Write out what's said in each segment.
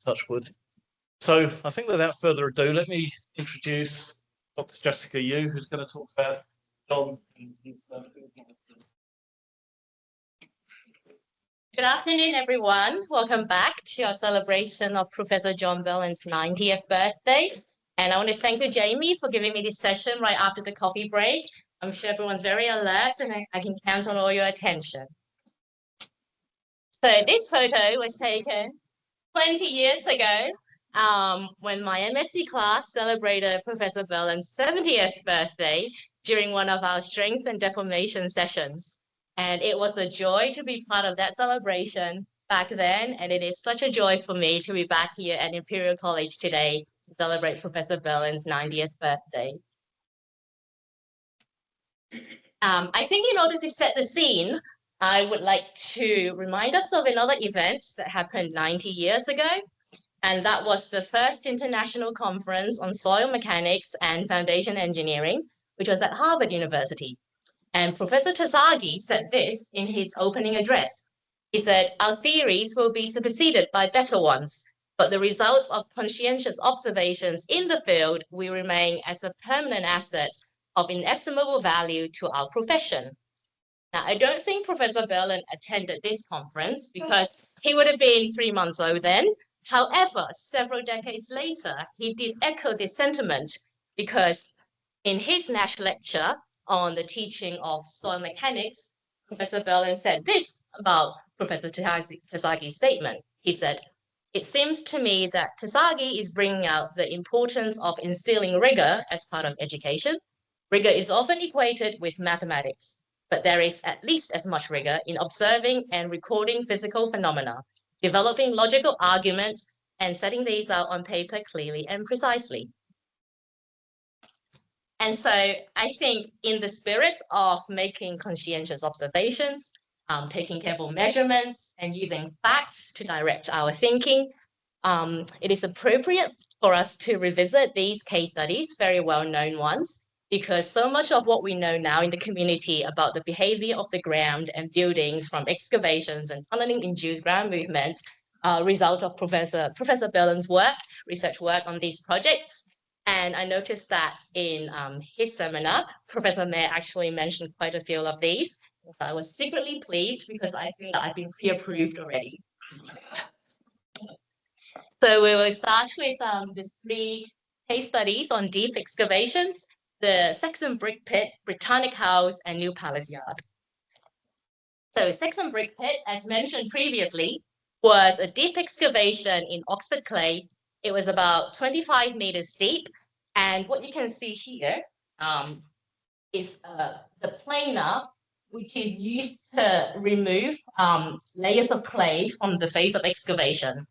touch wood. So I think without further ado, let me introduce Dr. Jessica Hugh, who's going to talk about John. Good afternoon, everyone. Welcome back to our celebration of Professor John Burland's 90th birthday. And I want to thank you, Jamie, for giving me this session right after the coffee break. I'm sure everyone's very alert and I can count on all your attention. So this photo was taken 20 years ago when my MSc class celebrated Professor Burland's 70th birthday during one of our strength and deformation sessions. And it was a joy to be part of that celebration back then. And it is such a joy for me to be back here at Imperial College today to celebrate Professor Burland's 90th birthday. I think in order to set the scene, I would like to remind us of another event that happened 90 years ago. And that was the first international conference on soil mechanics and foundation engineering, which was at Harvard University. And Professor Tasagi said this in his opening address. He said, "Our theories will be superseded by better ones, but the results of conscientious observations in the field will remain as a permanent asset of inestimable value to our profession." Now, I don't think Professor Burland attended this conference because he would have been 3 months old then. However, several decades later, he did echo this sentiment because in his Nash lecture on the teaching of soil mechanics, Professor Burland said this about Professor Tasagi's statement. He said, "It seems to me that Tasagi is bringing out the importance of instilling rigor as part of education. Rigor is often equated with mathematics, but there is at least as much rigor in observing and recording physical phenomena, developing logical arguments, and setting these out on paper clearly and precisely." And so I think in the spirit of making conscientious observations, taking careful measurements, and using facts to direct our thinking, it is appropriate for us to revisit these case studies, very well-known ones, because so much of what we know now in the community about the behavior of the ground and buildings from excavations and tunneling-induced ground movements result of Professor Burland's research work on these projects. And I noticed that in his seminar, Professor Mair actually mentioned quite a few of these. So I was secretly pleased because I feel that I've been pre-approved already. So we will start with the 3 case studies on deep excavations: the Saxon Brick Pit, Britannic House, and New Palace Yard. So Saxon Brick Pit, as mentioned previously, was a deep excavation in Oxford clay. It was about 25 meters deep. And what you can see here is the planer, which is used to remove layers of clay from the face of excavation.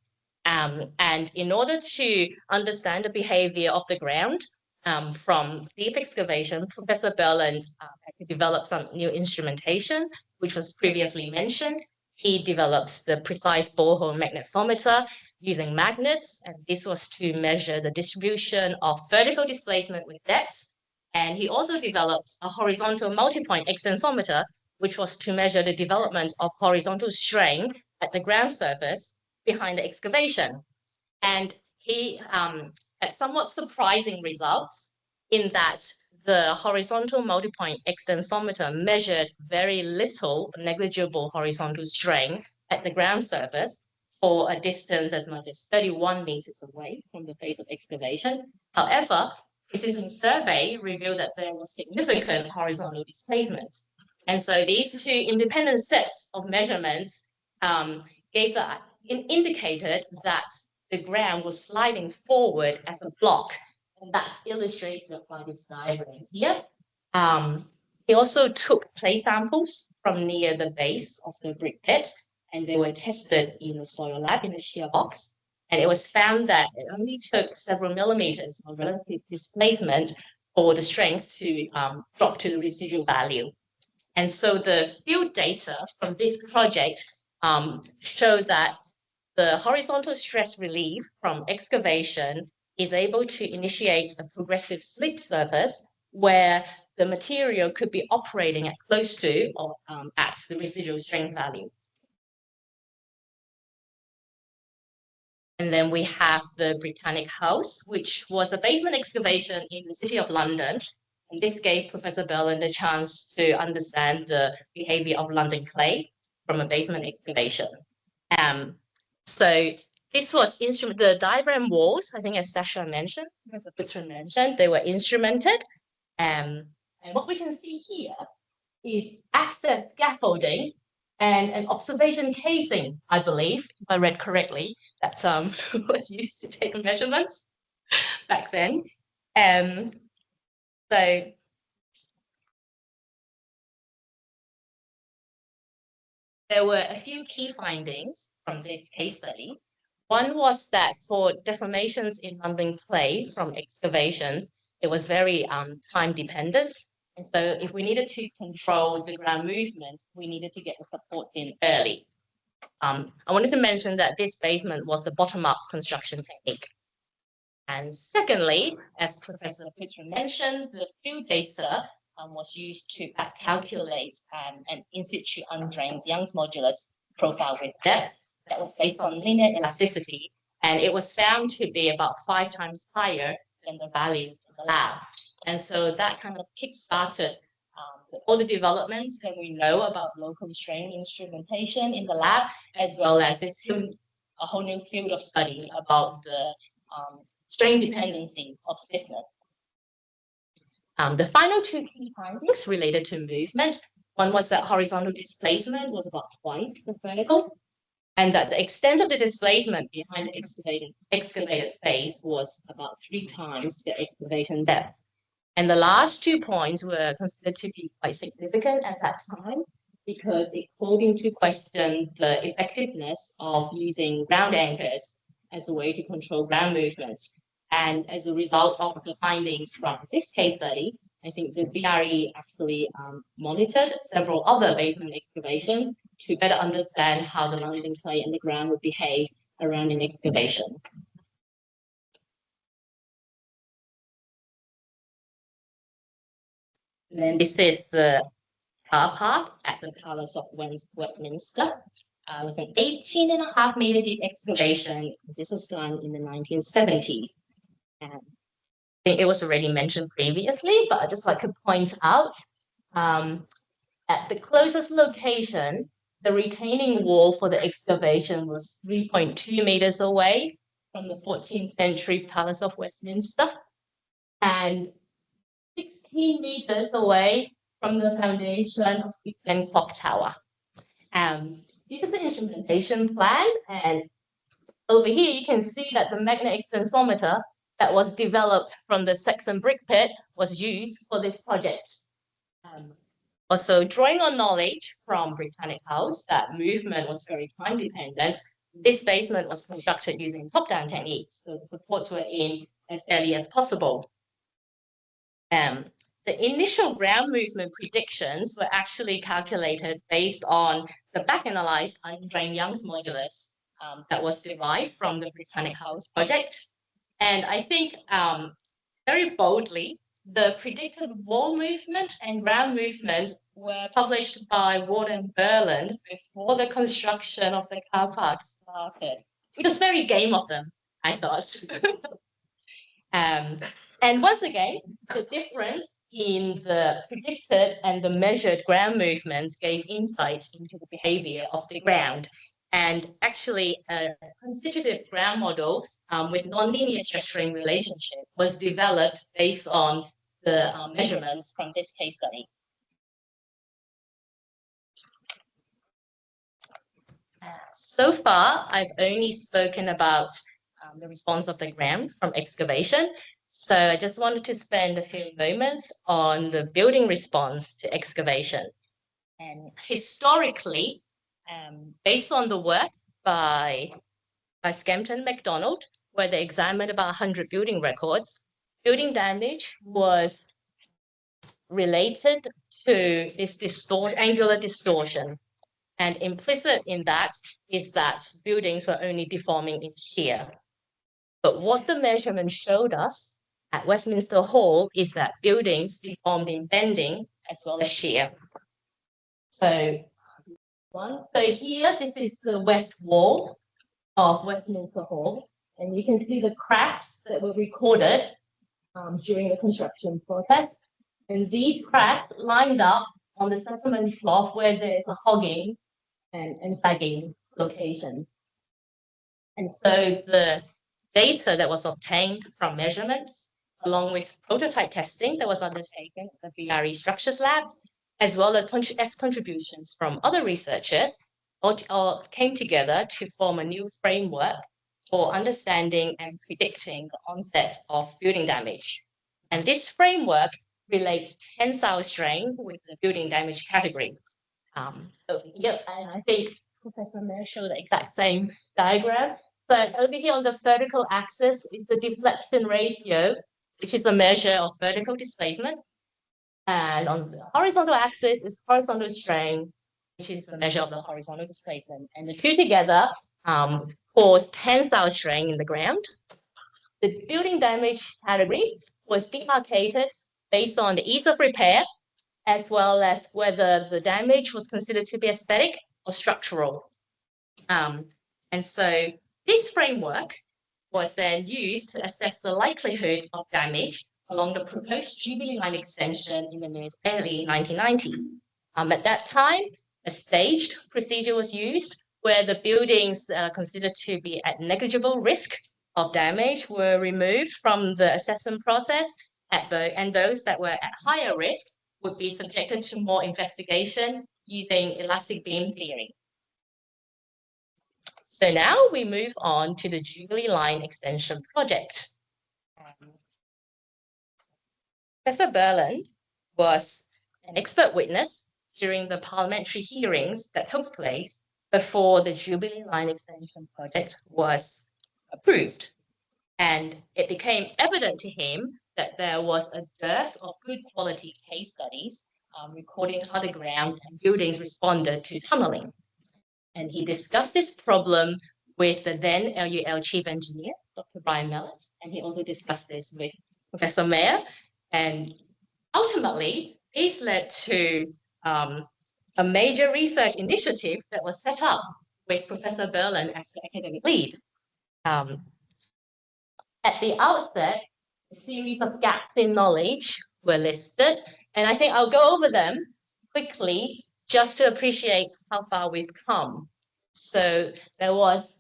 And in order to understand the behavior of the ground from deep excavation, Professor Burland had to develop some new instrumentation, which was previously mentioned. He developed the precise borehole magnetometer using magnets, and this was to measure the distribution of vertical displacement with depth. And he also developed a horizontal multipoint extensometer, which was to measure the development of horizontal strain at the ground surface behind the excavation. And he had somewhat surprising results in that the horizontal multipoint extensometer measured very little negligible horizontal strain at the ground surface for a distance as much as 31 meters away from the face of excavation. However, precision survey revealed that there was significant horizontal displacement. And so these 2 independent sets of measurements indicated that the ground was sliding forward as a block. And that's illustrated by this diagram here. He also took clay samples from near the base of the brick pit, and they were tested in the soil lab in a shear box. And it was found that it only took several millimeters of relative displacement for the strength to drop to the residual value. And so the field data from this project show that the horizontal stress relief from excavation is able to initiate a progressive slip surface where the material could be operating at close to or at the residual strength value. And then we have the Britannic House, which was a basement excavation in the city of London. And this gave Professor Burland a chance to understand the behavior of London clay from a basement excavation. So this was the diaphragm walls, I think as Sasha mentioned, Professor Puzrin mentioned, they were instrumented. And what we can see here is access scaffolding and an observation casing, I believe, if I read correctly, that was used to take measurements back then. So there were a few key findings from this case study. One was that for deformations in London clay from excavations, it was very time dependent. And so if we needed to control the ground movement, we needed to get the support in early. I wanted to mention that this basement was the bottom-up construction technique. And secondly, as Professor Puzrin mentioned, the field data was used to calculate an in-situ undrained Young's modulus profile with depth that was based on linear elasticity, and it was found to be about 5 times higher than the values in the lab. And so that kind of kick-started all the developments that we know about local strain instrumentation in the lab, as well as it's a whole new field of study about the strain dependency of stiffness. The final 2 key findings related to movement. One was that horizontal displacement was about twice the vertical, and that the extent of the displacement behind the excavated face was about 3 times the excavation depth. And the last 2 points were considered to be quite significant at that time because it called into question the effectiveness of using ground anchors as a way to control ground movements. And as a result of the findings from this case study, I think the BRE actually monitored several other basement excavations to better understand how the London clay and the ground would behave around an excavation. And then this is the car park at the Palace of Westminster. It was an 18.5 meter deep excavation. This was done in the 1970s. And I think it was already mentioned previously, but I'd just like to point out at the closest location, the retaining wall for the excavation was 3.2 meters away from the 14th century Palace of Westminster and 16 meters away from the foundation of the Glen Clock Tower. This is the instrumentation plan, and over here you can see that the magnetic sensometer that was developed from the Saxon brick pit was used for this project. Also, drawing on knowledge from Britannic House that movement was very time dependent, this basement was constructed using top-down techniques, so the supports were in as early as possible. The initial ground movement predictions were actually calculated based on the back-analyzed undrained Young's modulus that was derived from the Britannic House project. And I think very boldly, the predicted wall movement and ground movement were published by Ward and Burland before the construction of the car park started, which was very game of them, I thought. And once again, the difference in the predicted and the measured ground movements gave insights into the behavior of the ground. And actually, a constitutive ground model with nonlinear stress-strain relationship was developed based on the measurements from this case study. So far, I've only spoken about the response of the ground from excavation. So I just wanted to spend a few moments on the building response to excavation. And historically, based on the work by Skempton MacDonald, where they examined about 100 building records, building damage was related to this angular distortion. And implicit in that is that buildings were only deforming in shear. But what the measurement showed us at Westminster Hall is that buildings deformed in bending as well as shear. So here, this is the west wall of Westminster Hall, and you can see the cracks that were recorded during the construction process. And these cracks lined up on the settlement trough where there's a hogging and sagging location. And so the data that was obtained from measurements, along with prototype testing that was undertaken at the BRE Structures Lab, as well as contributions from other researchers, all came together to form a new framework for understanding and predicting the onset of building damage. And this framework relates tensile strain with the building damage category. And I think Professor Mair showed the exact same diagram. So over here on the vertical axis is the deflection ratio, which is a measure of vertical displacement. And on the horizontal axis is horizontal strain, which is a measure of the horizontal displacement. And the two together cause tensile strain in the ground. The building damage category was demarcated based on the ease of repair, as well as whether the damage was considered to be aesthetic or structural. And so this framework was then used to assess the likelihood of damage along the proposed Jubilee Line extension in the early 1990s. At that time, a staged procedure was used where the buildings considered to be at negligible risk of damage were removed from the assessment process, and those that were at higher risk would be subjected to more investigation using elastic beam theory. So now we move on to the Jubilee Line extension project. Professor Burland was an expert witness during the parliamentary hearings that took place before the Jubilee Line extension project was approved. And it became evident to him that there was a dearth of good quality case studies recording how the ground and buildings responded to tunneling. And he discussed this problem with the then LUL chief engineer, Dr. Brian Mellett, and he also discussed this with Professor Mair. And ultimately, this led to a major research initiative that was set up with Professor Burland as the academic lead. At the outset, a series of gaps in knowledge were listed, and I think I'll go over them quickly just to appreciate how far we've come. So it was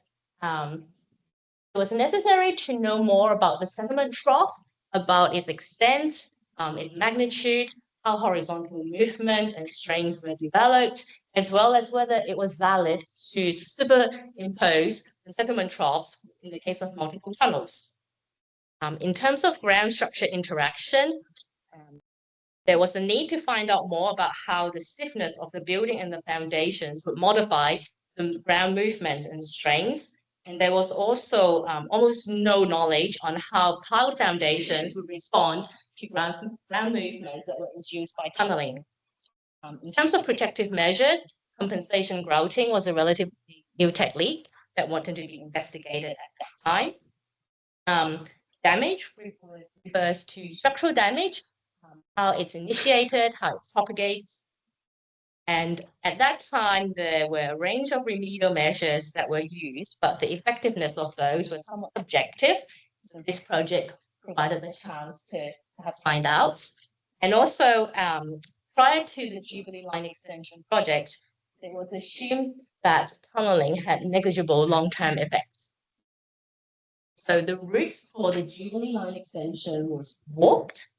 necessary to know more about the sediment trough, about its extent, its magnitude, how horizontal movement and strains were developed, as well as whether it was valid to superimpose the sediment troughs in the case of multiple tunnels. In terms of ground structure interaction, there was a need to find out more about how the stiffness of the building and the foundations would modify the ground movement and strains. And there was also almost no knowledge on how piled foundations would respond to ground movements that were induced by tunneling. In terms of protective measures, compensation grouting was a relatively new technique that wanted to be investigated at that time. Damage refers to structural damage, how it's initiated, how it propagates. And at that time, there were a range of remedial measures that were used, but the effectiveness of those was somewhat subjective. So this project provided the chance to have find out. And also, prior to the Jubilee Line extension project, it was assumed that tunneling had negligible long-term effects. So the route for the Jubilee Line extension was walked,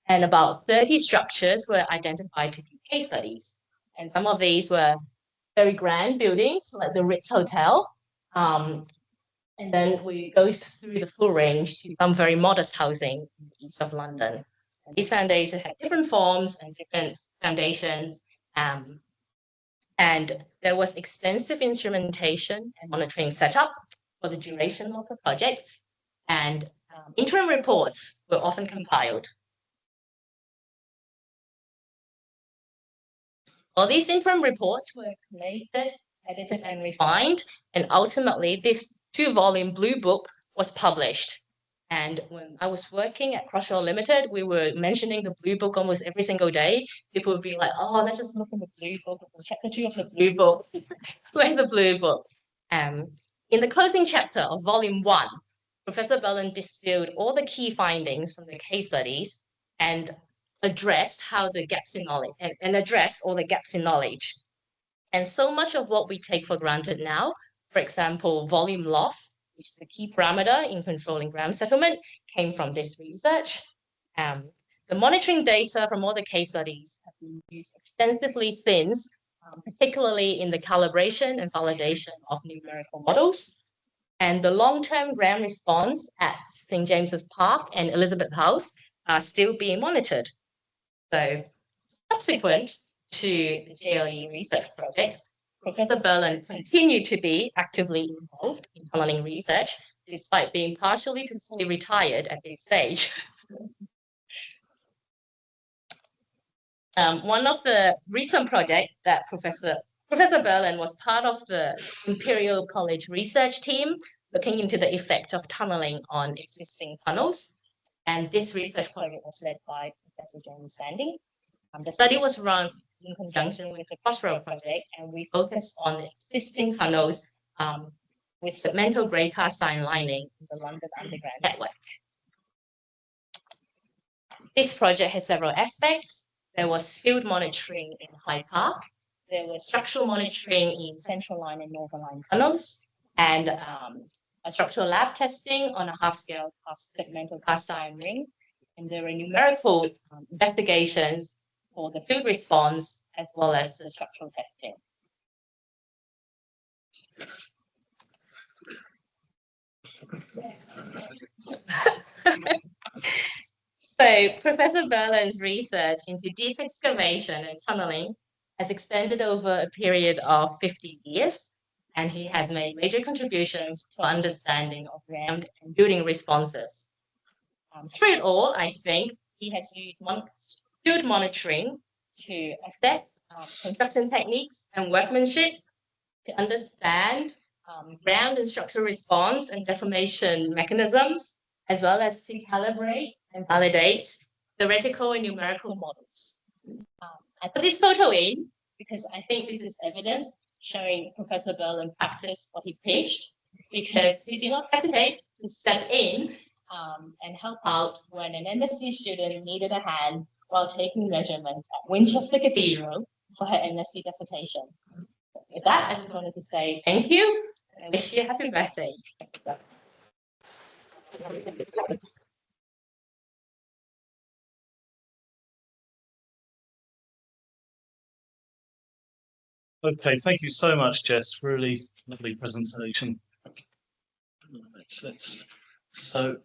and about 30 structures were identified to be case studies. And some of these were very grand buildings, like the Ritz Hotel. And then we go through the full range to some very modest housing in the east of London. And these foundations had different forms and different foundations. And there was extensive instrumentation and monitoring set up for the duration of the project. And interim reports were often compiled. All these interim reports were collated, edited, and refined, and ultimately this 2-volume blue book was published. And when I was working at Crossrail Limited, we were mentioning the blue book almost every single day. People would be like, oh, let's just look in the blue book, chapter 2 of the blue book. Where's the blue book? In the closing chapter of Volume 1, Professor Burland distilled all the key findings from the case studies and addressed how the gaps in knowledge and addressed all the gaps in knowledge. And so much of what we take for granted now, for example, volume loss, which is a key parameter in controlling ground settlement, came from this research. The monitoring data from all the case studies have been used extensively since, particularly in the calibration and validation of numerical models. And the long-term ground response at St. James's Park and Elizabeth House are still being monitored. So subsequent to the JLE research project, Professor Burland continued to be actively involved in tunneling research, despite being partially to fully retired at this stage. One of the recent projects that Professor Burland was part of the Imperial College research team looking into the effect of tunneling on existing tunnels. And this research project was led by Professor John Burland. The study was run in conjunction with the Crossroad project, and we focused on existing tunnels with segmental grey cast iron lining in the London Underground network. This project has several aspects. There was field monitoring in Hyde Park. There was structural monitoring in Central Line and Northern Line tunnels, and a structural lab testing on a half-scale segmental cast iron ring. And there were numerical investigations for the field response as well as the structural testing. So Professor Burland's research into deep excavation and tunneling has extended over a period of 50 years, and he has made major contributions to understanding of ground and building responses. Through it all, I think he has used field monitoring to assess construction techniques and workmanship, to understand ground and structural response and deformation mechanisms, as well as to calibrate and validate theoretical and numerical models. I put this photo in because I think this is evidence showing Professor Burland practiced what he preached, because he did not hesitate to step in and help out when an MSc student needed a hand while taking measurements at Winchester Cathedral for her MSc dissertation. With that, I just wanted to say thank you, and I wish you a happy birthday. Okay, thank you so much, Jess. Really lovely presentation. So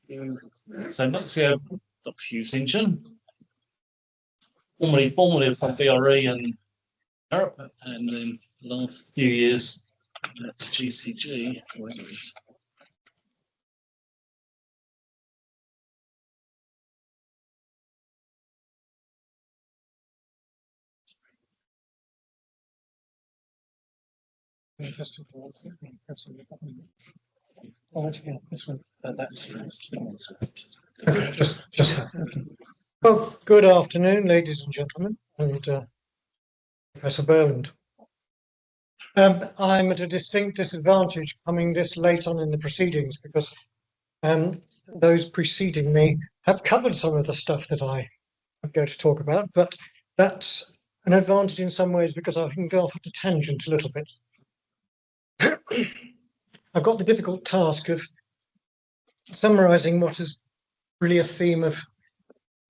next we have Dr. Hugh St. John, formerly from BRE and Europe, and then the last few years that's GCG. Where it is. Well, good afternoon, ladies and gentlemen, and Professor Burland. I'm at a distinct disadvantage coming this late on in the proceedings because those preceding me have covered some of the stuff that I'm going to talk about, but that's an advantage in some ways because I can go off at a tangent a little bit. I've got the difficult task of summarising what is really a theme of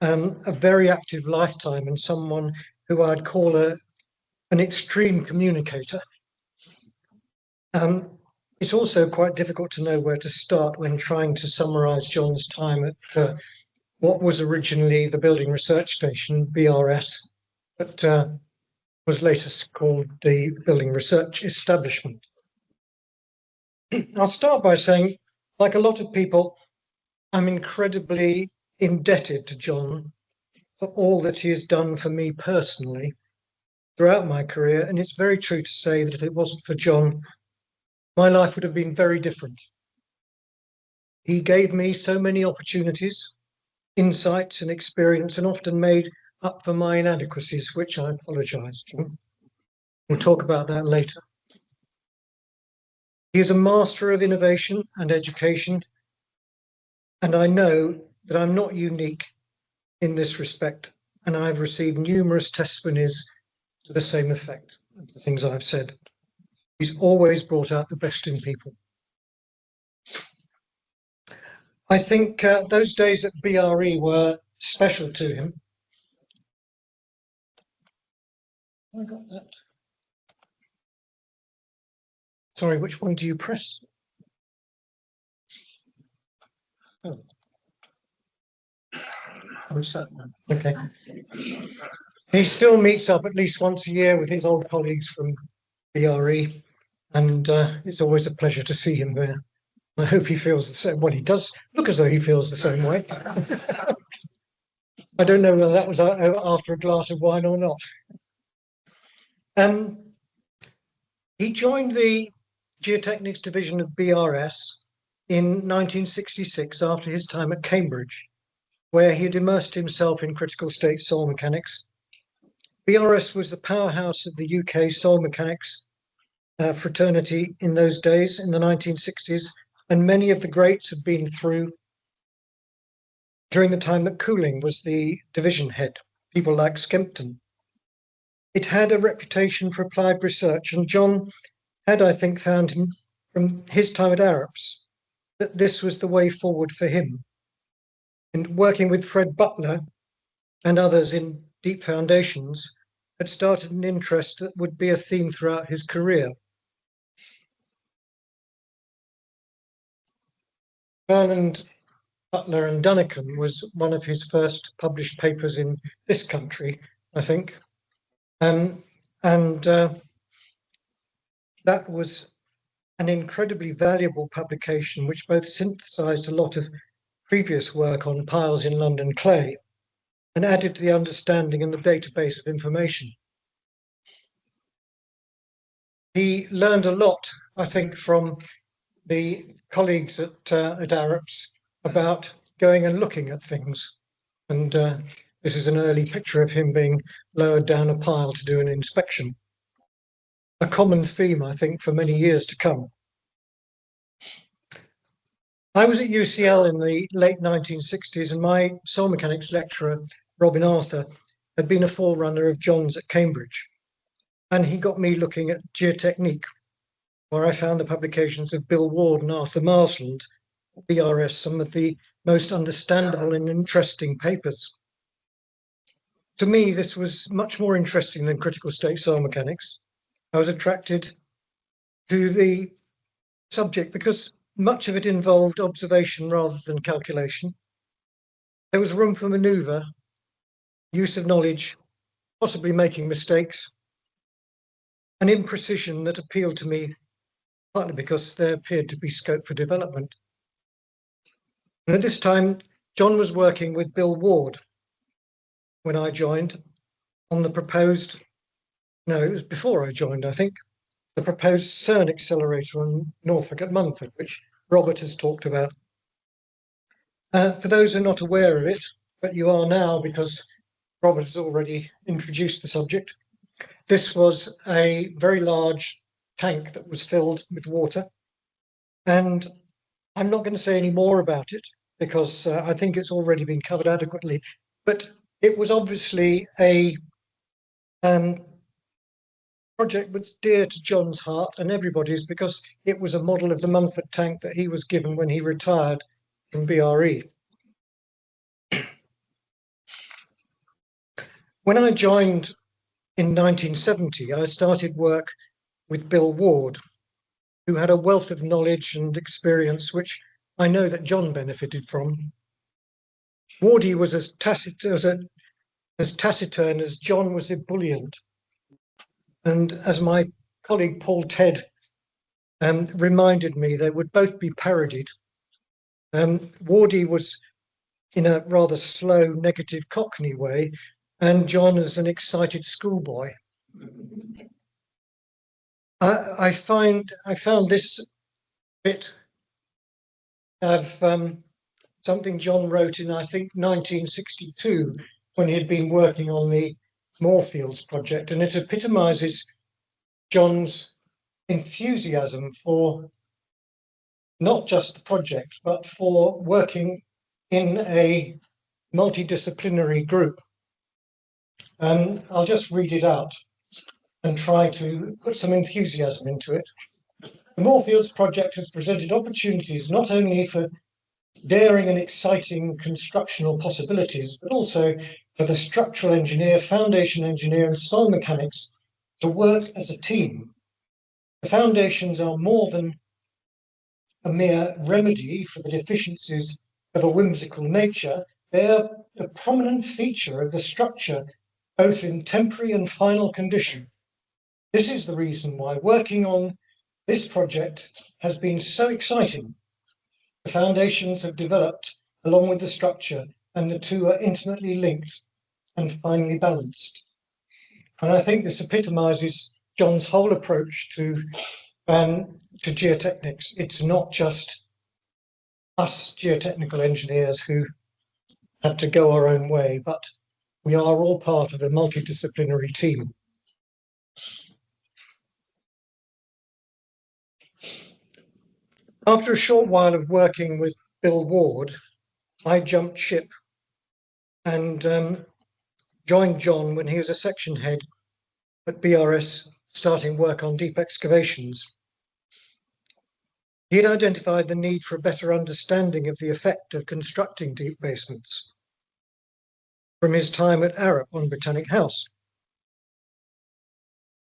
a very active lifetime and someone who I'd call an extreme communicator. It's also quite difficult to know where to start when trying to summarise John's time at what was originally the Building Research Station, BRS, but was later called the Building Research Establishment. I'll start by saying, like a lot of people, I'm incredibly indebted to John for all that he has done for me personally throughout my career. And it's very true to say that if it wasn't for John, my life would have been very different. He gave me so many opportunities. insights and experience, and often made up for my inadequacies, which I apologise for. We'll talk about that later. He is a master of innovation and education, and I know that I'm not unique in this respect, and I've received numerous testimonies to the same effect of the things I've said. He's always brought out the best in people. I think those days at BRE were special to him. I got that. Sorry, which one do you press? Oh. What's that one? Okay. He still meets up at least once a year with his old colleagues from BRE, and it's always a pleasure to see him there. I hope he feels the same. Well, he does look as though he feels the same way. I don't know whether that was after a glass of wine or not. He joined the Geotechnics division of BRS in 1966 after his time at Cambridge, where he had immersed himself in critical state soil mechanics. BRS was the powerhouse of the UK soil mechanics fraternity in those days, in the 1960s, and many of the greats had been through during the time that Cooling was the division head, people like Skempton. It had a reputation for applied research, and John had, I think, found him from his time at Arups that this was the way forward for him. And working with Fred Butler and others in deep foundations had started an interest that would be a theme throughout his career. Burland, Butler and Dunnican was one of his first published papers in this country, I think. That was an incredibly valuable publication, which both synthesized a lot of previous work on piles in London clay and added to the understanding and the database of information. He learned a lot, I think, from the colleagues at Arups about going and looking at things. And this is an early picture of him being lowered down a pile to do an inspection. A common theme, I think, for many years to come. I was at UCL in the late 1960s, and my soil mechanics lecturer, Robin Arthur, had been a forerunner of John's at Cambridge. And he got me looking at Geotechnique, where I found the publications of Bill Ward and Arthur Marsland, BRS, some of the most understandable and interesting papers. To me, this was much more interesting than critical state soil mechanics. I was attracted to the subject because much of it involved observation rather than calculation. There was room for manoeuvre, use of knowledge, possibly making mistakes, an imprecision that appealed to me, partly because there appeared to be scope for development. And at this time, John was working with Bill Ward when I joined on the proposed, no, it was before I joined, I think, the proposed CERN accelerator on Norfolk at Munford, which Robert has talked about. For those who are not aware of it, but you are now because Robert has already introduced the subject, this was a very large tank that was filled with water. And I'm not going to say any more about it because I think it's already been covered adequately. But it was obviously a project that's dear to John's heart and everybody's, because it was a model of the Munford tank that he was given when he retired from BRE. When I joined in 1970, I started work with Bill Ward, who had a wealth of knowledge and experience, which I know that John benefited from. Wardy was as taciturn as John was ebullient. And as my colleague Paul Ted reminded me, they would both be parodied. Wardy was in a rather slow, negative Cockney way, and John as an excited schoolboy. I found this bit of something John wrote in, I think, 1962, when he had been working on the Moorfields project, and it epitomizes John's enthusiasm for not just the project, but for working in a multidisciplinary group. I'll just read it out and try to put some enthusiasm into it. The Moorfields project has presented opportunities not only for daring and exciting constructional possibilities, but also for the structural engineer, foundation engineer, and soil mechanics to work as a team. The foundations are more than a mere remedy for the deficiencies of a whimsical nature. They are a prominent feature of the structure, both in temporary and final condition. This is the reason why working on this project has been so exciting. The foundations have developed along with the structure, and the two are intimately linked and finely balanced. And I think this epitomizes John's whole approach to geotechnics. It's not just us geotechnical engineers who have to go our own way, but we are all part of a multidisciplinary team. After a short while of working with Bill Ward, I jumped ship and joined John when he was a section head at BRS, starting work on deep excavations. He had identified the need for a better understanding of the effect of constructing deep basements from his time at Arup on Britannic House.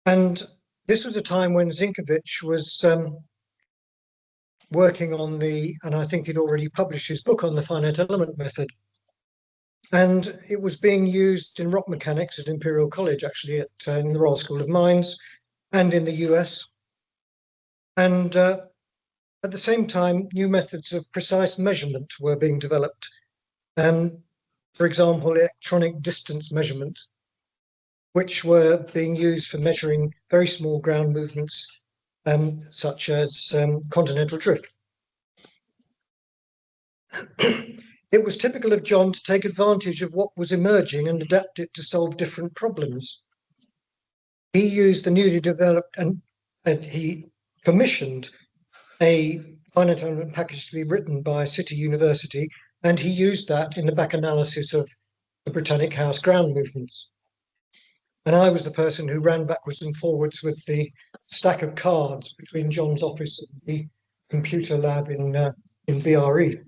And this was a time when Zinkovich was working on and I think he'd already published his book on the finite element method. And it was being used in rock mechanics at Imperial College, actually, in the Royal School of Mines and in the US. And at the same time, new methods of precise measurement were being developed. For example, electronic distance measurement, which were being used for measuring very small ground movements, such as continental drift. It was typical of John to take advantage of what was emerging and adapt it to solve different problems. He used the newly developed and he commissioned a finite element package to be written by City University, and he used that in the back analysis of the Britannic House ground movements. And I was the person who ran backwards and forwards with the stack of cards between John's office and the computer lab in BRE.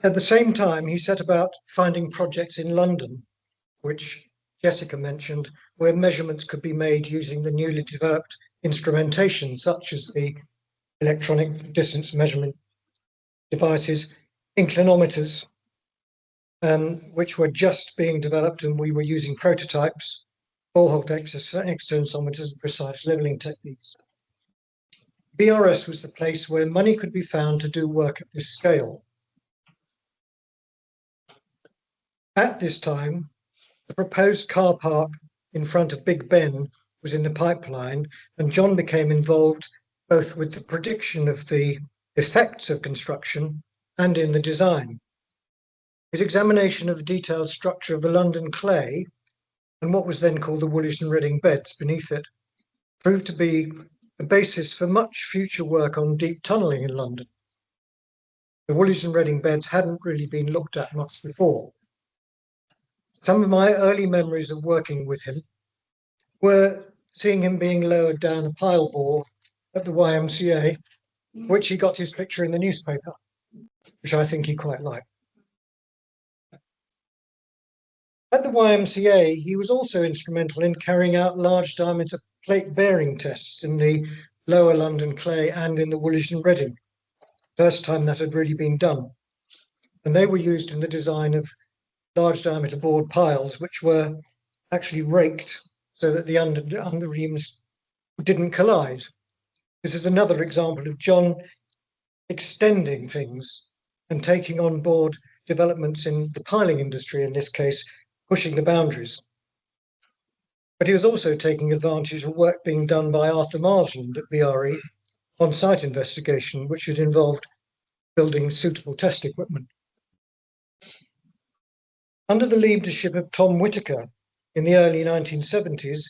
At the same time, he set about finding projects in London, which Jessica mentioned, where measurements could be made using the newly developed instrumentation, such as the electronic distance measurement devices, inclinometers, which were just being developed, and we were using prototypes, ball-halt extensometers, and precise leveling techniques. BRS was the place where money could be found to do work at this scale. At this time, the proposed car park in front of Big Ben was in the pipeline, and John became involved both with the prediction of the effects of construction and in the design. His examination of the detailed structure of the London clay and what was then called the Woolwich and Reading beds beneath it proved to be a basis for much future work on deep tunnelling in London. The Woolwich and Reading beds hadn't really been looked at much before. Some of my early memories of working with him were seeing him being lowered down a pile bore at the YMCA, which he got his picture in the newspaper, which I think he quite liked. At the YMCA, he was also instrumental in carrying out large diameter plate bearing tests in the lower London clay and in the Woolwich and Reading. First time that had really been done. And they were used in the design of large diameter board piles, which were actually raked so that the underreams didn't collide. This is another example of John extending things and taking on board developments in the piling industry, in this case, pushing the boundaries. But he was also taking advantage of work being done by Arthur Marsland at BRE on-site investigation, which had involved building suitable test equipment. Under the leadership of Tom Whitaker in the early 1970s,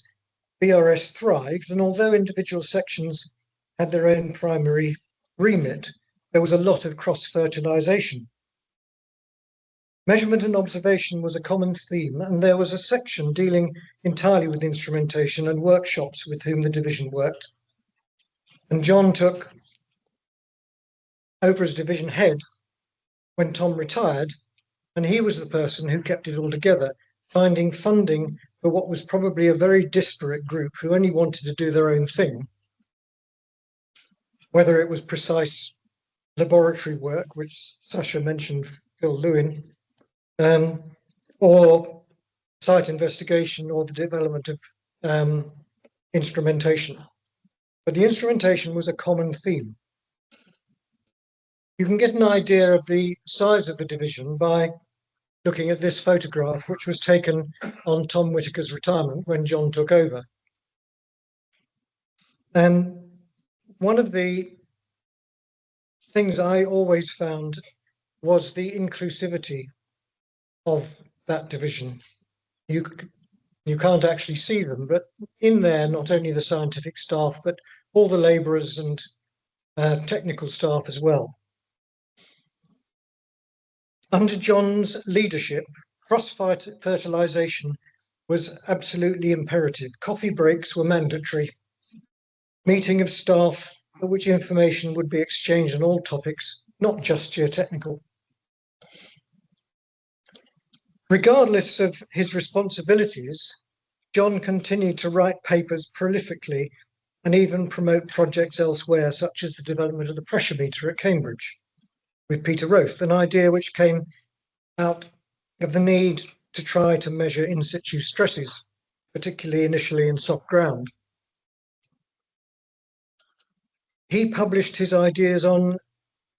BRS thrived, and although individual sections had their own primary remit, there was a lot of cross-fertilization. Measurement and observation was a common theme, and there was a section dealing entirely with instrumentation and workshops with whom the division worked. And John took over as division head when Tom retired, and he was the person who kept it all together, finding funding for what was probably a very disparate group who only wanted to do their own thing, whether it was precise laboratory work, which Sasha mentioned, Phil Lewin, or site investigation or the development of instrumentation. But the instrumentation was a common theme. You can get an idea of the size of the division by looking at this photograph, which was taken on Tom Whitaker's retirement when John took over. And one of the things I always found was the inclusivity of that division. You can't actually see them, but in there, not only the scientific staff, but all the labourers and technical staff as well. Under John's leadership, cross-fertilisation was absolutely imperative. Coffee breaks were mandatory. Meeting of staff at which information would be exchanged on all topics, not just geotechnical. Regardless of his responsibilities, John continued to write papers prolifically and even promote projects elsewhere, such as the development of the pressure meter at Cambridge with Peter Roth, an idea which came out of the need to try to measure in situ stresses, particularly initially in soft ground. He published his ideas on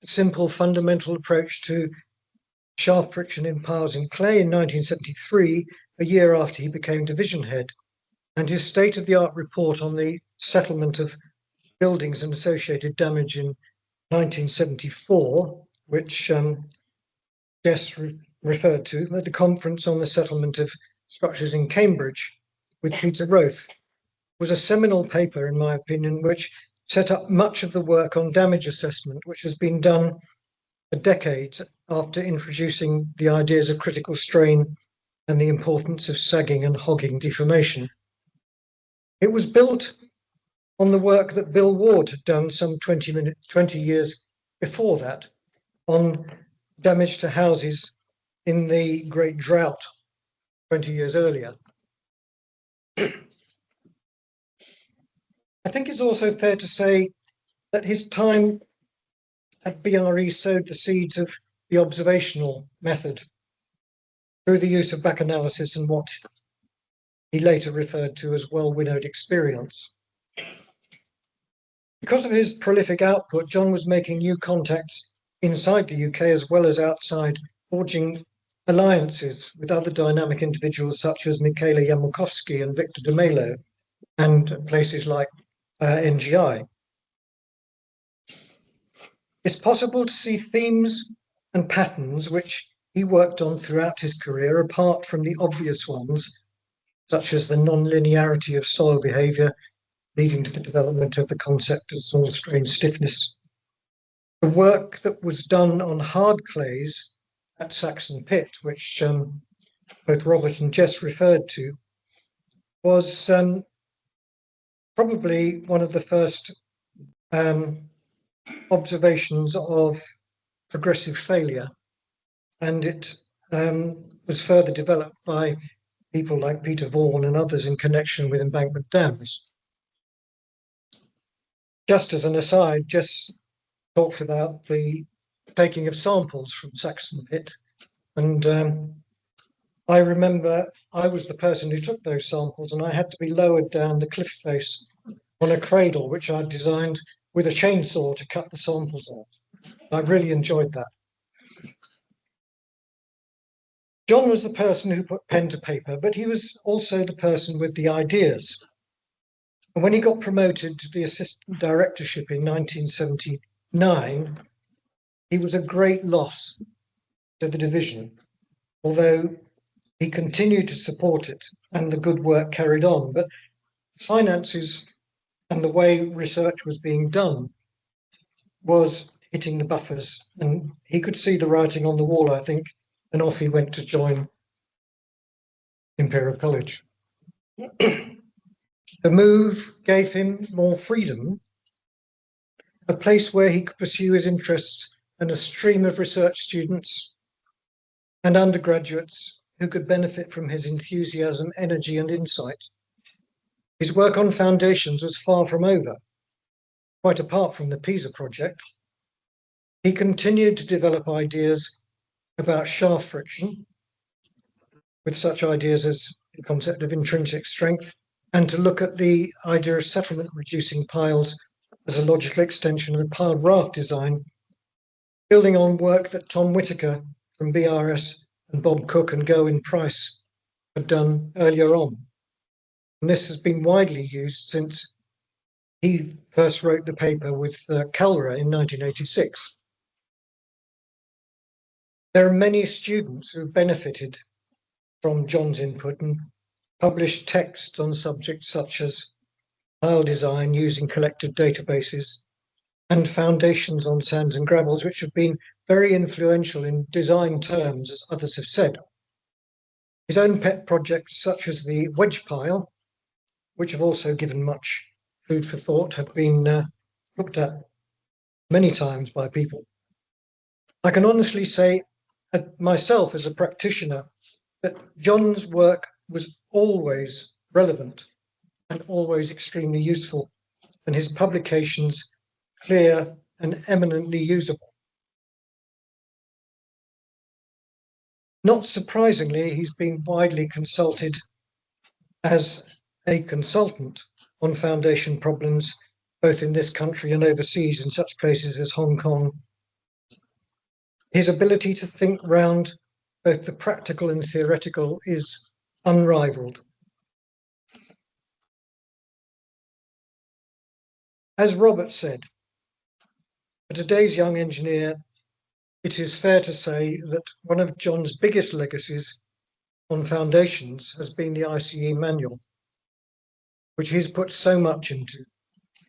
a simple fundamental approach to shaft friction in piles in clay in 1973, a year after he became division head, and his state-of-the-art report on the settlement of buildings and associated damage in 1974, which Jess referred to at the conference on the settlement of structures in Cambridge with Peter Roth, was a seminal paper, in my opinion, which set up much of the work on damage assessment, which has been done for decades after introducing the ideas of critical strain and the importance of sagging and hogging deformation. It was built on the work that Bill Ward had done some 20 years before that on damage to houses in the Great Drought 20 years earlier. I think it's also fair to say that his time at BRE sowed the seeds of the observational method through the use of back analysis and what he later referred to as well-winnowed experience. Because of his prolific output, John was making new contacts inside the UK as well as outside, forging alliances with other dynamic individuals such as Michaela Yamelkowski and Victor de Melo, and places like NGI. It's possible to see themes and patterns which he worked on throughout his career, apart from the obvious ones, such as the non-linearity of soil behaviour, leading to the development of the concept of soil strain stiffness. The work that was done on hard clays at Saxon Pit, which both Robert and Jess referred to, was probably one of the first observations of progressive failure, and it was further developed by people like Peter Vaughan and others in connection with embankment dams. Just as an aside, Jess talked about the taking of samples from Saxon Pit, and I remember I was the person who took those samples, and I had to be lowered down the cliff face on a cradle, which I designed with a chainsaw to cut the samples out. I really enjoyed that. John was the person who put pen to paper, but he was also the person with the ideas. And when he got promoted to the assistant directorship in 1979, he was a great loss to the division, although he continued to support it and the good work carried on. But finances and the way research was being done was hitting the buffers, and he could see the writing on the wall, I think, and off he went to join Imperial College. The move gave him more freedom, a place where he could pursue his interests, and a stream of research students and undergraduates who could benefit from his enthusiasm, energy, and insight. His work on foundations was far from over. Quite apart from the Pisa project, he continued to develop ideas about shaft friction, with such ideas as the concept of intrinsic strength, and to look at the idea of settlement reducing piles as a logical extension of the piled raft design, building on work that Tom Whitaker from BRS and Bob Cook and Gerwin Price had done earlier on. And this has been widely used since he first wrote the paper with Calra in 1986. There are many students who have benefited from John's input and published texts on subjects such as pile design using collected databases and foundations on sands and gravels, which have been very influential in design terms, as others have said. His own pet projects, such as the wedge pile, which have also given much food for thought, have been looked at many times by people. I can honestly say myself as a practitioner that John's work was always relevant and always extremely useful, and his publications clear and eminently usable. Not surprisingly, he's been widely consulted as a consultant on foundation problems, both in this country and overseas, in such places as Hong Kong. His ability to think round both the practical and theoretical is unrivaled. As Robert said, for today's young engineer, it is fair to say that one of John's biggest legacies on foundations has been the ICE manual, which he's put so much into.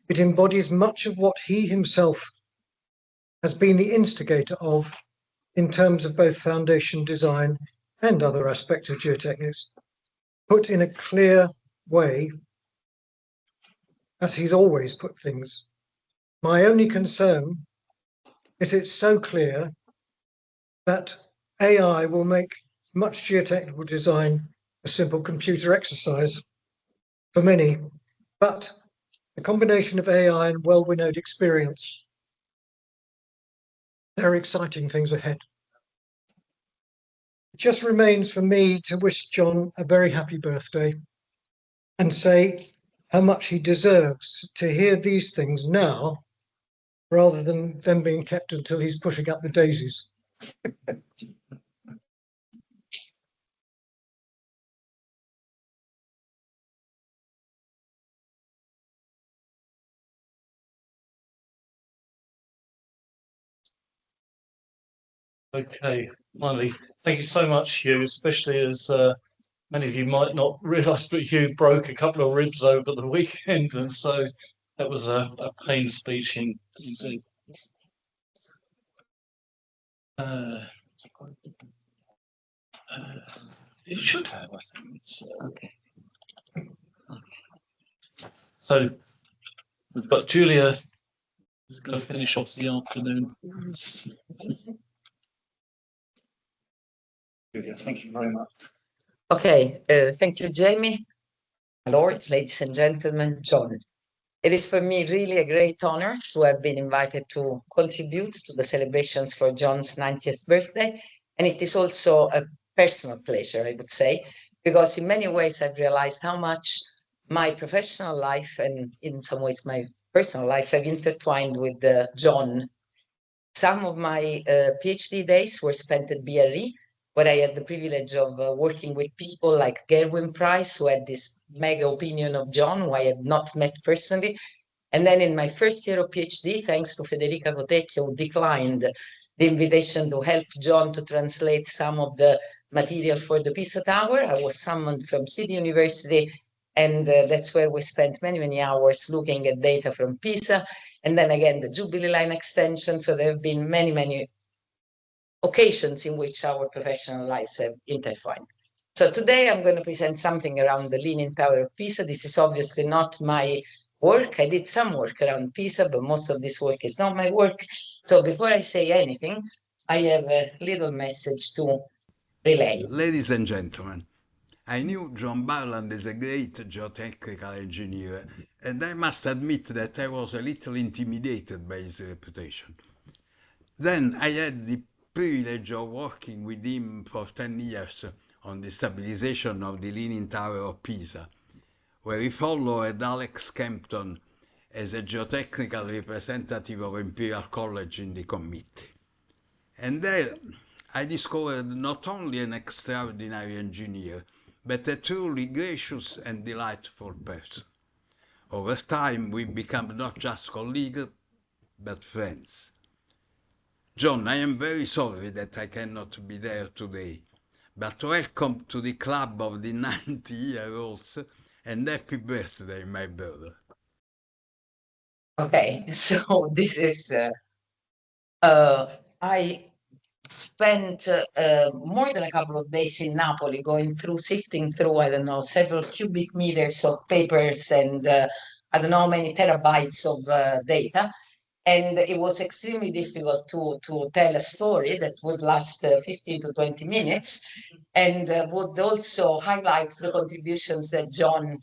It embodies much of what he himself has been the instigator of in terms of both foundation design and other aspects of geotechnics, put in a clear way, as he's always put things. My only concern is it's so clear that AI will make much geotechnical design a simple computer exercise for many, but the combination of AI and well-winnowed experience, there are exciting things ahead. It just remains for me to wish John a very happy birthday and say how much he deserves to hear these things now, rather than them being kept until he's pushing up the daisies. Okay, finally, thank you so much, Hugh, especially as many of you might not realise, but Hugh broke a couple of ribs over the weekend, and so that was a pain speech indeed. It should have, I think. It's, Okay. So we've got Julia who's going to finish off the afternoon. Julia, thank you very much. Okay, thank you, Jamie. Lord, ladies and gentlemen, John. It is for me really a great honor to have been invited to contribute to the celebrations for John's 90th birthday. And it is also a personal pleasure, I would say, because in many ways I've realized how much my professional life and in some ways my personal life have intertwined with John. Some of my PhD days were spent at BRE, where I had the privilege of working with people like Gerwin Price, who had this mega opinion of John, who I had not met personally. And then in my first year of PhD, thanks to Federico, who declined the invitation to help John to translate some of the material for the Pisa Tower, I was summoned from City University, and that's where we spent many, many hours looking at data from Pisa. And then again, the Jubilee Line extension. So there have been many, many occasions in which our professional lives have intertwined. So today I'm going to present something around the Leaning Tower of Pisa. This is obviously not my work. I did some work around Pisa, but most of this work is not my work. So before I say anything, I have a little message to relay. Ladies and gentlemen, I knew John Burland as a great geotechnical engineer, and I must admit that I was a little intimidated by his reputation. Then I had the privilege of working with him for 10 years on the stabilization of the Leaning Tower of Pisa, where he followed Alex Kempton as a geotechnical representative of Imperial College in the committee. And there I discovered not only an extraordinary engineer, but a truly gracious and delightful person. Over time, we became not just colleagues, but friends. John, I am very sorry that I cannot be there today, but welcome to the club of the 90-year-olds, and happy birthday, my brother. Okay, so this is, I spent more than a couple of days in Napoli sifting through, I don't know, several cubic meters of papers and I don't know how many terabytes of data. And it was extremely difficult to tell a story that would last 15 to 20 minutes and would also highlight the contributions that John,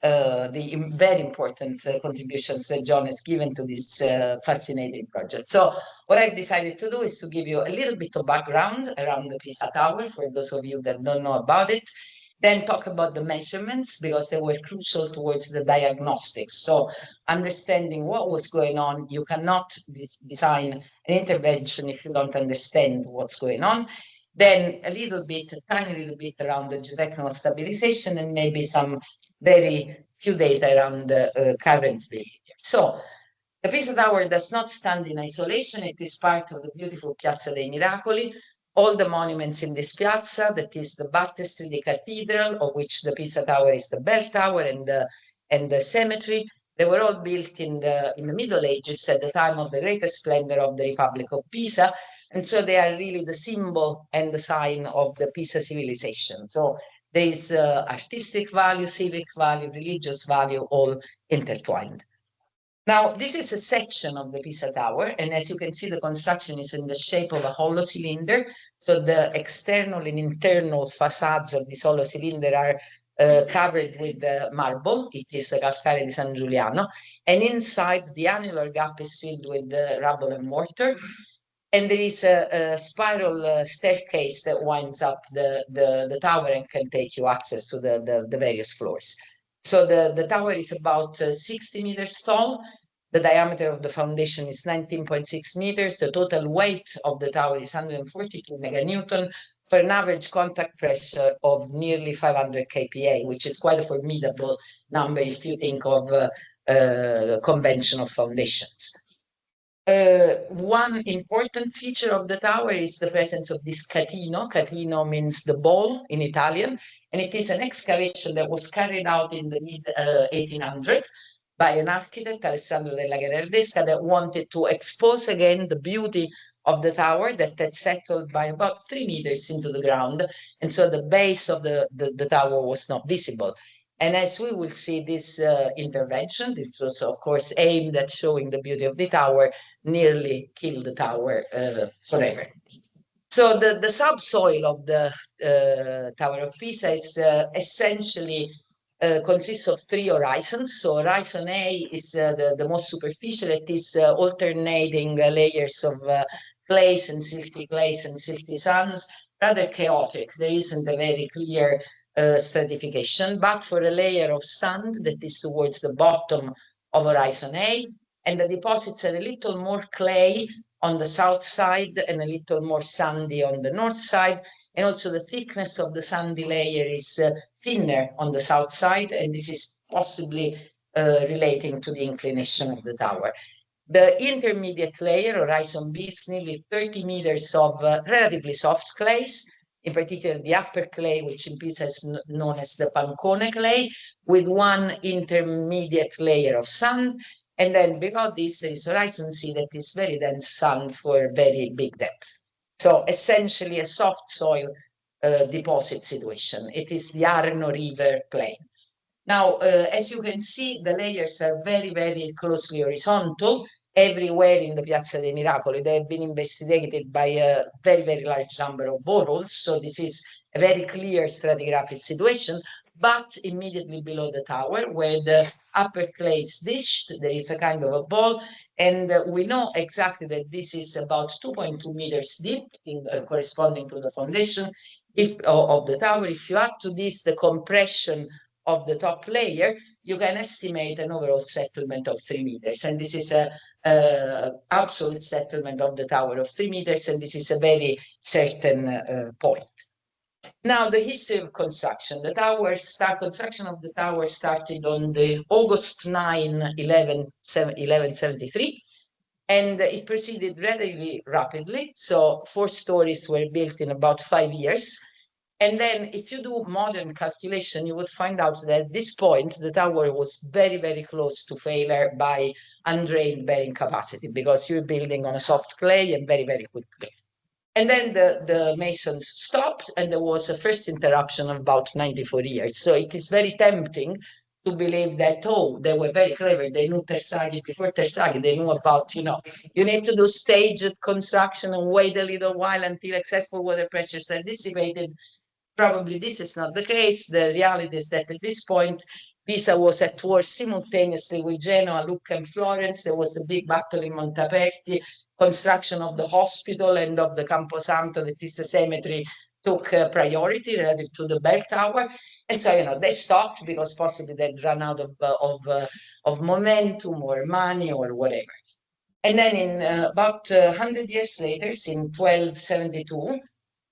the very important contributions that John has given to this fascinating project. So what I've decided to do is to give you a little bit of background around the Pisa Tower, for those of you that don't know about it, then talk about the measurements because they were crucial towards the diagnostics. So understanding what was going on, you cannot design an intervention if you don't understand what's going on. Then a little bit, a tiny little bit around the geotechnical stabilization and maybe some very few data around the current behavior. So the Pisa Tower does not stand in isolation. It is part of the beautiful Piazza dei Miracoli. All the monuments in this piazza, that is the baptistry, the cathedral, of which the Pisa Tower is the bell tower and the cemetery, they were all built in the Middle Ages at the time of the greatest splendor of the Republic of Pisa. And so they are really the symbol and the sign of the Pisa civilization. So there is artistic value, civic value, religious value, all intertwined. Now, this is a section of the Pisa Tower, and as you can see, the construction is in the shape of a hollow cylinder. So the external and internal facades of this hollow cylinder are covered with marble. It is the Calcare di San Giuliano. And inside, the annular gap is filled with rubble and mortar. And there is a spiral staircase that winds up the tower and can take you access to the various floors. So the tower is about 60 meters tall. The diameter of the foundation is 19.6 meters. The total weight of the tower is 142 meganewton for an average contact pressure of nearly 500 kPa, which is quite a formidable number if you think of conventional foundations. One important feature of the tower is the presence of this catino. Catino means the ball in Italian, and it is an excavation that was carried out in the mid-1800s by an architect, Alessandro della Gherardesca, that wanted to expose again the beauty of the tower that had settled by about 3 meters into the ground, and so the base of the tower was not visible. And as we will see, this intervention, this was of course aimed at showing the beauty of the tower, nearly killed the tower forever. So the subsoil of the Tower of Pisa is essentially consists of 3 horizons. So horizon A is the most superficial. It is alternating layers of clays and silty clays and silty sands, rather chaotic. There isn't a very clear stratification, but for a layer of sand that is towards the bottom of horizon A, and the deposits are a little more clay on the south side and a little more sandy on the north side. And also the thickness of the sandy layer is thinner on the south side, and this is possibly relating to the inclination of the tower. The intermediate layer, Horizon B, is nearly 30 meters of relatively soft clays, in particular the upper clay, which in Pisa is known as the Pancone clay, with one intermediate layer of sand. And then below this, there is Horizon C that is very dense sand for very big depth. So essentially a soft soil deposit situation. It is the Arno River plain. Now, as you can see, the layers are very, very closely horizontal everywhere in the Piazza dei Miracoli. They have been investigated by a very, very large number of boreholes. So this is a very clear stratigraphic situation. But immediately below the tower, where the upper clay is dished, there is a kind of a ball. And we know exactly that this is about 2.2 meters deep, corresponding to the foundation of the tower. If you add to this the compression of the top layer, you can estimate an overall settlement of 3 meters. And this is an absolute settlement of the tower of 3 meters. And this is a very certain point. Now, the history of construction. Construction of the tower started on the August 9, 1173, and it proceeded relatively rapidly. So 4 stories were built in about 5 years. And then if you do modern calculation, you would find out that at this point, the tower was very, very close to failure by undrained bearing capacity, because you're building on a soft clay and very, very quickly. And then the masons stopped, and there was a first interruption of about 94 years. So it is very tempting to believe that, oh, they were very clever. They knew Terzaghi before Terzaghi. They knew about, you need to do staged construction and wait a little while until excessive water pressures are dissipated. Probably this is not the case. The reality is that at this point, Pisa was at war simultaneously with Genoa, Lucca, and Florence. There was a big battle in Montaperti. Construction of the hospital and of the Camposanto, that is the cemetery, took priority relative to the bell tower. And so, they stopped because possibly they'd run out of momentum or money or whatever. And then in about 100 years later, in 1272,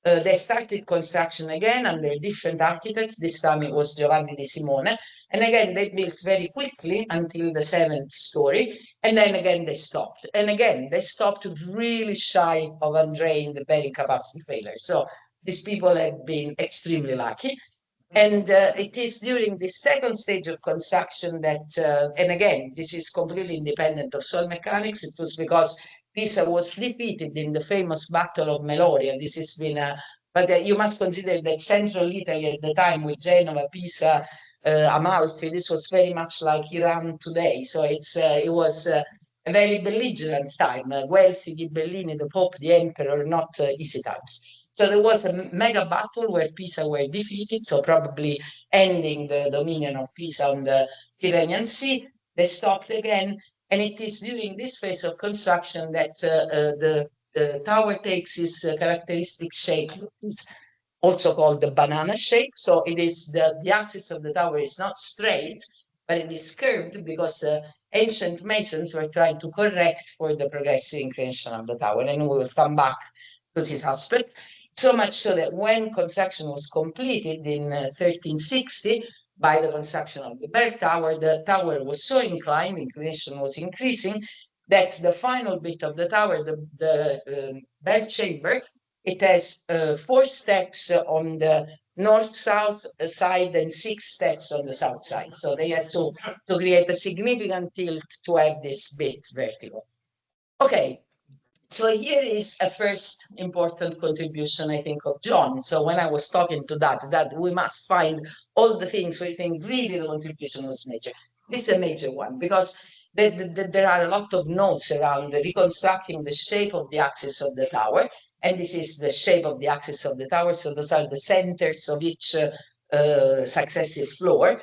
they started construction again under different architects. This time it was Giovanni di Simone. And again, they built very quickly until the 7th story. And then again, they stopped. And again, they stopped really shy of undrained bearing capacity failure. So these people have been extremely lucky. And it is during the second stage of construction that, and again, this is completely independent of soil mechanics. It was because Pisa was defeated in the famous Battle of Meloria. This has been but you must consider that central Italy at the time with Genova, Pisa, Amalfi, this was very much like Iran today. So it was a very belligerent time. Wealthy, Ghibellini, the Pope, the Emperor, not easy times. So there was a mega battle where Pisa were defeated, so probably ending the dominion of Pisa on the Tyrrhenian Sea. They stopped again. And it is during this phase of construction that the tower takes its characteristic shape. It's also called the banana shape. So it is the axis of the tower is not straight, but it is curved because ancient masons were trying to correct for the progressive inclination of the tower. And we will come back to this aspect. So much so that when construction was completed in 1360, by the construction of the bell tower, the tower was so inclined, inclination was increasing, that the final bit of the tower, the bell chamber, it has 4 steps on the north-south side and 6 steps on the south side. So they had to create a significant tilt to have this bit vertical. Okay. So here is a first important contribution, I think, of John. So when I was talking to that we must find all the things where we think really the contribution was major. This is a major one because there are a lot of notes around reconstructing the shape of the axis of the tower. And this is the shape of the axis of the tower. So those are the centers of each successive floor.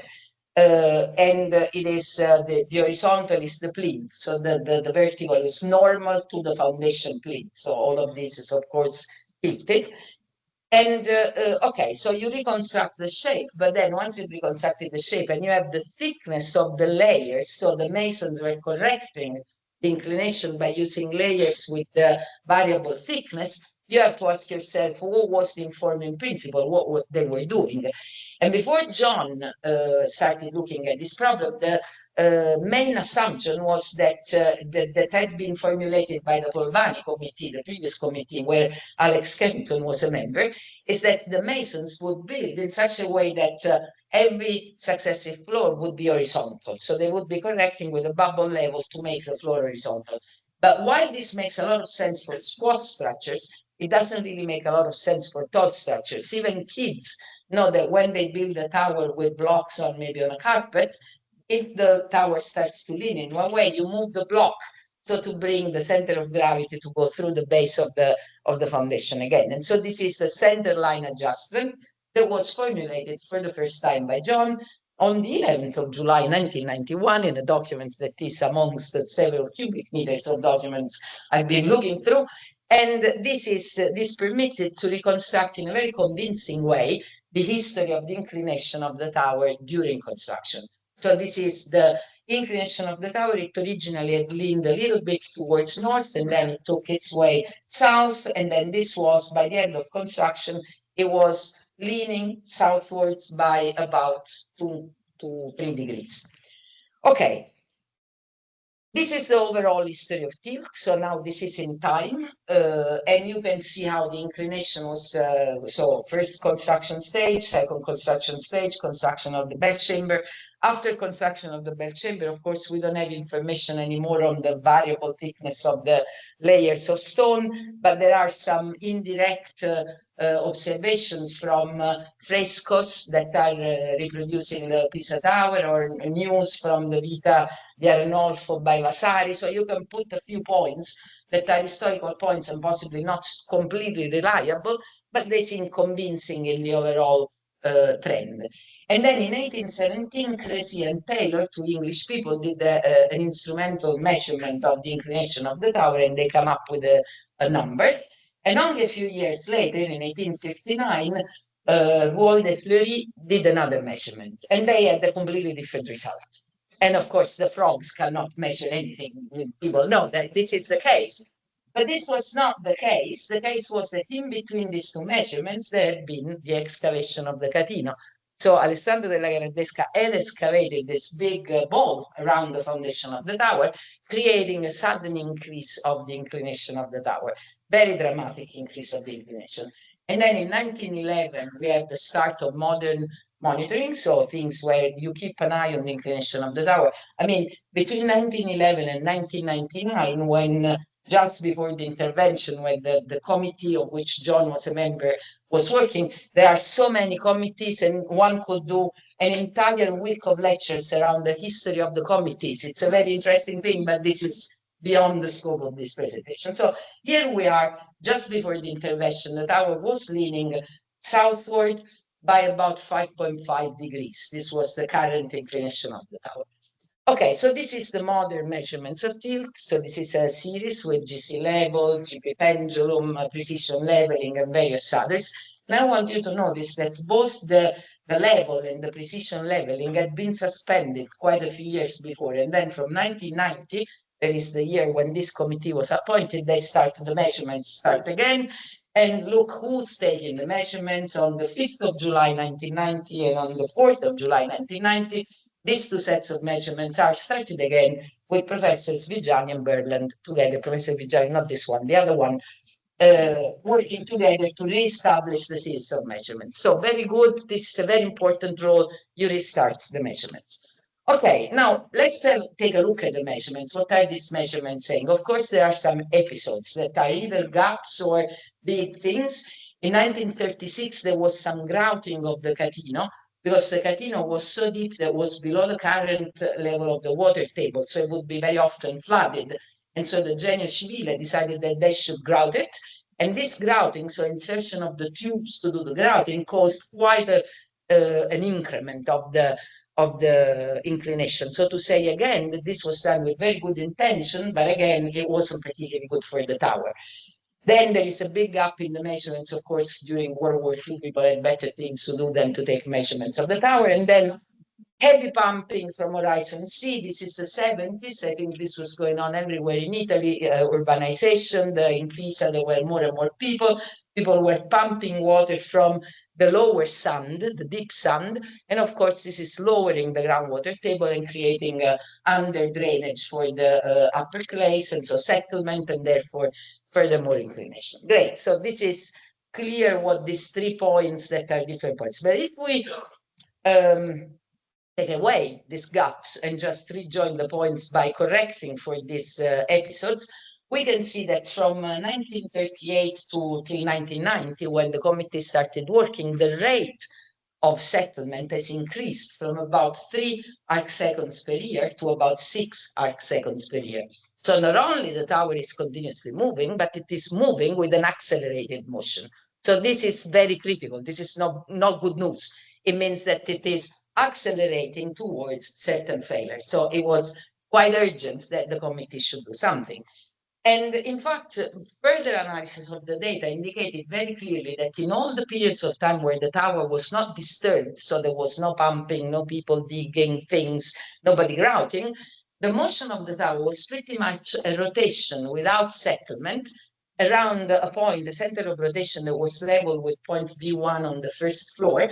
And it is the horizontal is the plinth, so the vertical is normal to the foundation plinth. So all of this is, of course, tilted. And okay, so you reconstruct the shape, but then once you've reconstructed the shape and you have the thickness of the layers, so the masons were correcting the inclination by using layers with the variable thickness, you have to ask yourself, what was the informing principle, what they were doing. And before John started looking at this problem, the main assumption was that that had been formulated by the Polvani committee, the previous committee where Alex Kempton was a member, is that the masons would build in such a way that every successive floor would be horizontal. So they would be correcting with a bubble level to make the floor horizontal. But while this makes a lot of sense for squat structures, it doesn't really make a lot of sense for tall structures. Even kids know that when they build a tower with blocks or maybe on a carpet, if the tower starts to lean in one way, you move the block so to bring the center of gravity to go through the base of the foundation again. And so this is the center line adjustment that was formulated for the first time by John on the 11th of July, 1991, in a document that is amongst the several cubic meters of documents I've been looking through. And this permitted to reconstruct in a very convincing way the history of the inclination of the tower during construction. So this is the inclination of the tower. It originally had leaned a little bit towards north, and then it took its way south, and then this was, by the end of construction, it was leaning southwards by about 2 to 3 degrees. Okay. This is the overall history of tilt. So now this is in time, and you can see how the inclination was, so first construction stage, second construction stage, construction of the bell chamber. After construction of the bell chamber, of course, we don't have information anymore on the variable thickness of the layers of stone, but there are some indirect observations from frescoes that are reproducing the Pisa Tower, or news from the Vita di Arnolfo by Vasari. So you can put a few points that are historical points and possibly not completely reliable, but they seem convincing in the overall trend. And then in 1817, Crecy and Taylor, two English people, did an instrumental measurement of the inclination of the tower, and they come up with a number. And only a few years later, in 1859, Rouault de Fleury did another measurement, and they had a completely different result. And of course, the frogs cannot measure anything. People know that this is the case. But this was not the case. The case was that in between these two measurements, there had been the excavation of the Catino. So Alessandro della Gradesca had excavated this big ball around the foundation of the tower, creating a sudden increase of the inclination of the tower. Very dramatic increase of the inclination. And then in 1911, we have the start of modern monitoring, so things where you keep an eye on the inclination of the tower. I mean, between 1911 and 1999, when just before the intervention, when the committee of which John was a member was working, there are so many committees, and one could do an entire week of lectures around the history of the committees. It's a very interesting thing, but this is beyond the scope of this presentation. So here we are, just before the intervention. The tower was leaning southward by about 5.5 degrees. This was the current inclination of the tower. Okay, so this is the modern measurements of tilt. So this is a series with GC level, GP pendulum, precision leveling, and various others. And I want you to notice that both the level and the precision leveling had been suspended quite a few years before. And then from 1990, that is the year when this committee was appointed, they started the measurements, start again. And look who's taking the measurements on the 5th of July, 1990, and on the 4th of July, 1990. These two sets of measurements are started again with Professors Viggiani and Burland together. Professor Viggiani, not this one, the other one, working together to reestablish the series of measurements. So very good. This is a very important role. You restart the measurements. Okay, now let's take a look at the measurements. What are these measurements saying? Of course, there are some episodes that are either gaps or big things. In 1936, there was some grouting of the Catino, because the Catino was so deep that it was below the current level of the water table, so it would be very often flooded. And so the Genio Civile decided that they should grout it. And this grouting, so insertion of the tubes to do the grouting, caused quite an increment of the inclination. So to say again that this was done with very good intention, but again, it wasn't particularly good for the tower. Then there is a big gap in the measurements. Of course, during World War II, people had better things to do than to take measurements of the tower. And then Heavy pumping from Horizon C. This is the 70s. I think this was going on everywhere in Italy. Urbanization. In Pisa, there were more and more people. People were pumping water from the lower sand, the deep sand. And of course, this is lowering the groundwater table and creating under drainage for the upper clays, and so settlement, and therefore furthermore inclination. Great. So this is clear what these 3 points that are different points. But if we take away these gaps and just rejoin the points by correcting for these episodes, we can see that from 1938 till 1990, when the committee started working, the rate of settlement has increased from about 3 arc seconds per year to about 6 arc seconds per year. So not only the tower is continuously moving, but it is moving with an accelerated motion. So this is very critical. This is not good news. It means that it is accelerating towards certain failure. So it was quite urgent that the committee should do something. And in fact, further analysis of the data indicated very clearly that in all the periods of time where the tower was not disturbed, so there was no pumping, no people digging things, nobody grouting, the motion of the tower was pretty much a rotation without settlement around a point, the center of rotation that was level with point B1 on the first floor,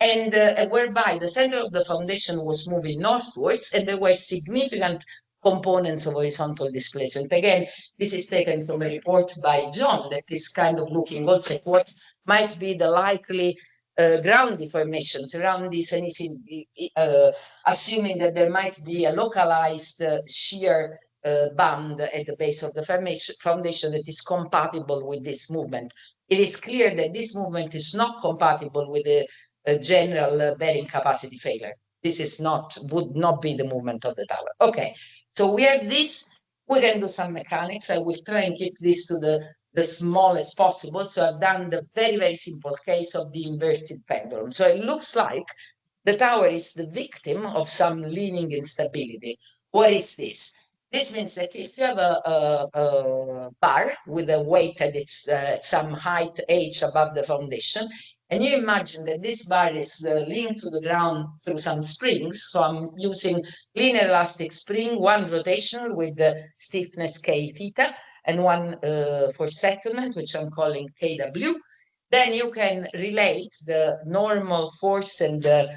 and whereby the center of the foundation was moving northwards, and there were significant components of horizontal displacement. Again, this is taken from a report by John that is kind of looking also at what might be the likely ground deformations around this, and assuming that there might be a localized shear band at the base of the foundation that is compatible with this movement. It is clear that this movement is not compatible with a general bearing capacity failure. This is would not be the movement of the tower. Okay, so we have this. We can do some mechanics. I will try and keep this to the smallest possible. So I've done the very, very simple case of the inverted pendulum. So it looks like the tower is the victim of some leaning instability. What is this? This means that if you have a bar with a weight at its some height h above the foundation, and you imagine that this bar is linked to the ground through some springs, so I'm using linear elastic spring, one rotational with the stiffness k theta, and one for settlement, which I'm calling kw, then you can relate the normal force and the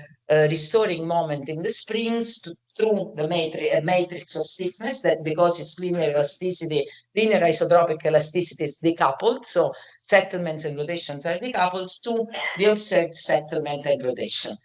restoring moment in the springs through the matrix of stiffness, that because it's linear elasticity, linear isotropic elasticity is decoupled, so settlements and rotations are decoupled to the observed settlement and rotation.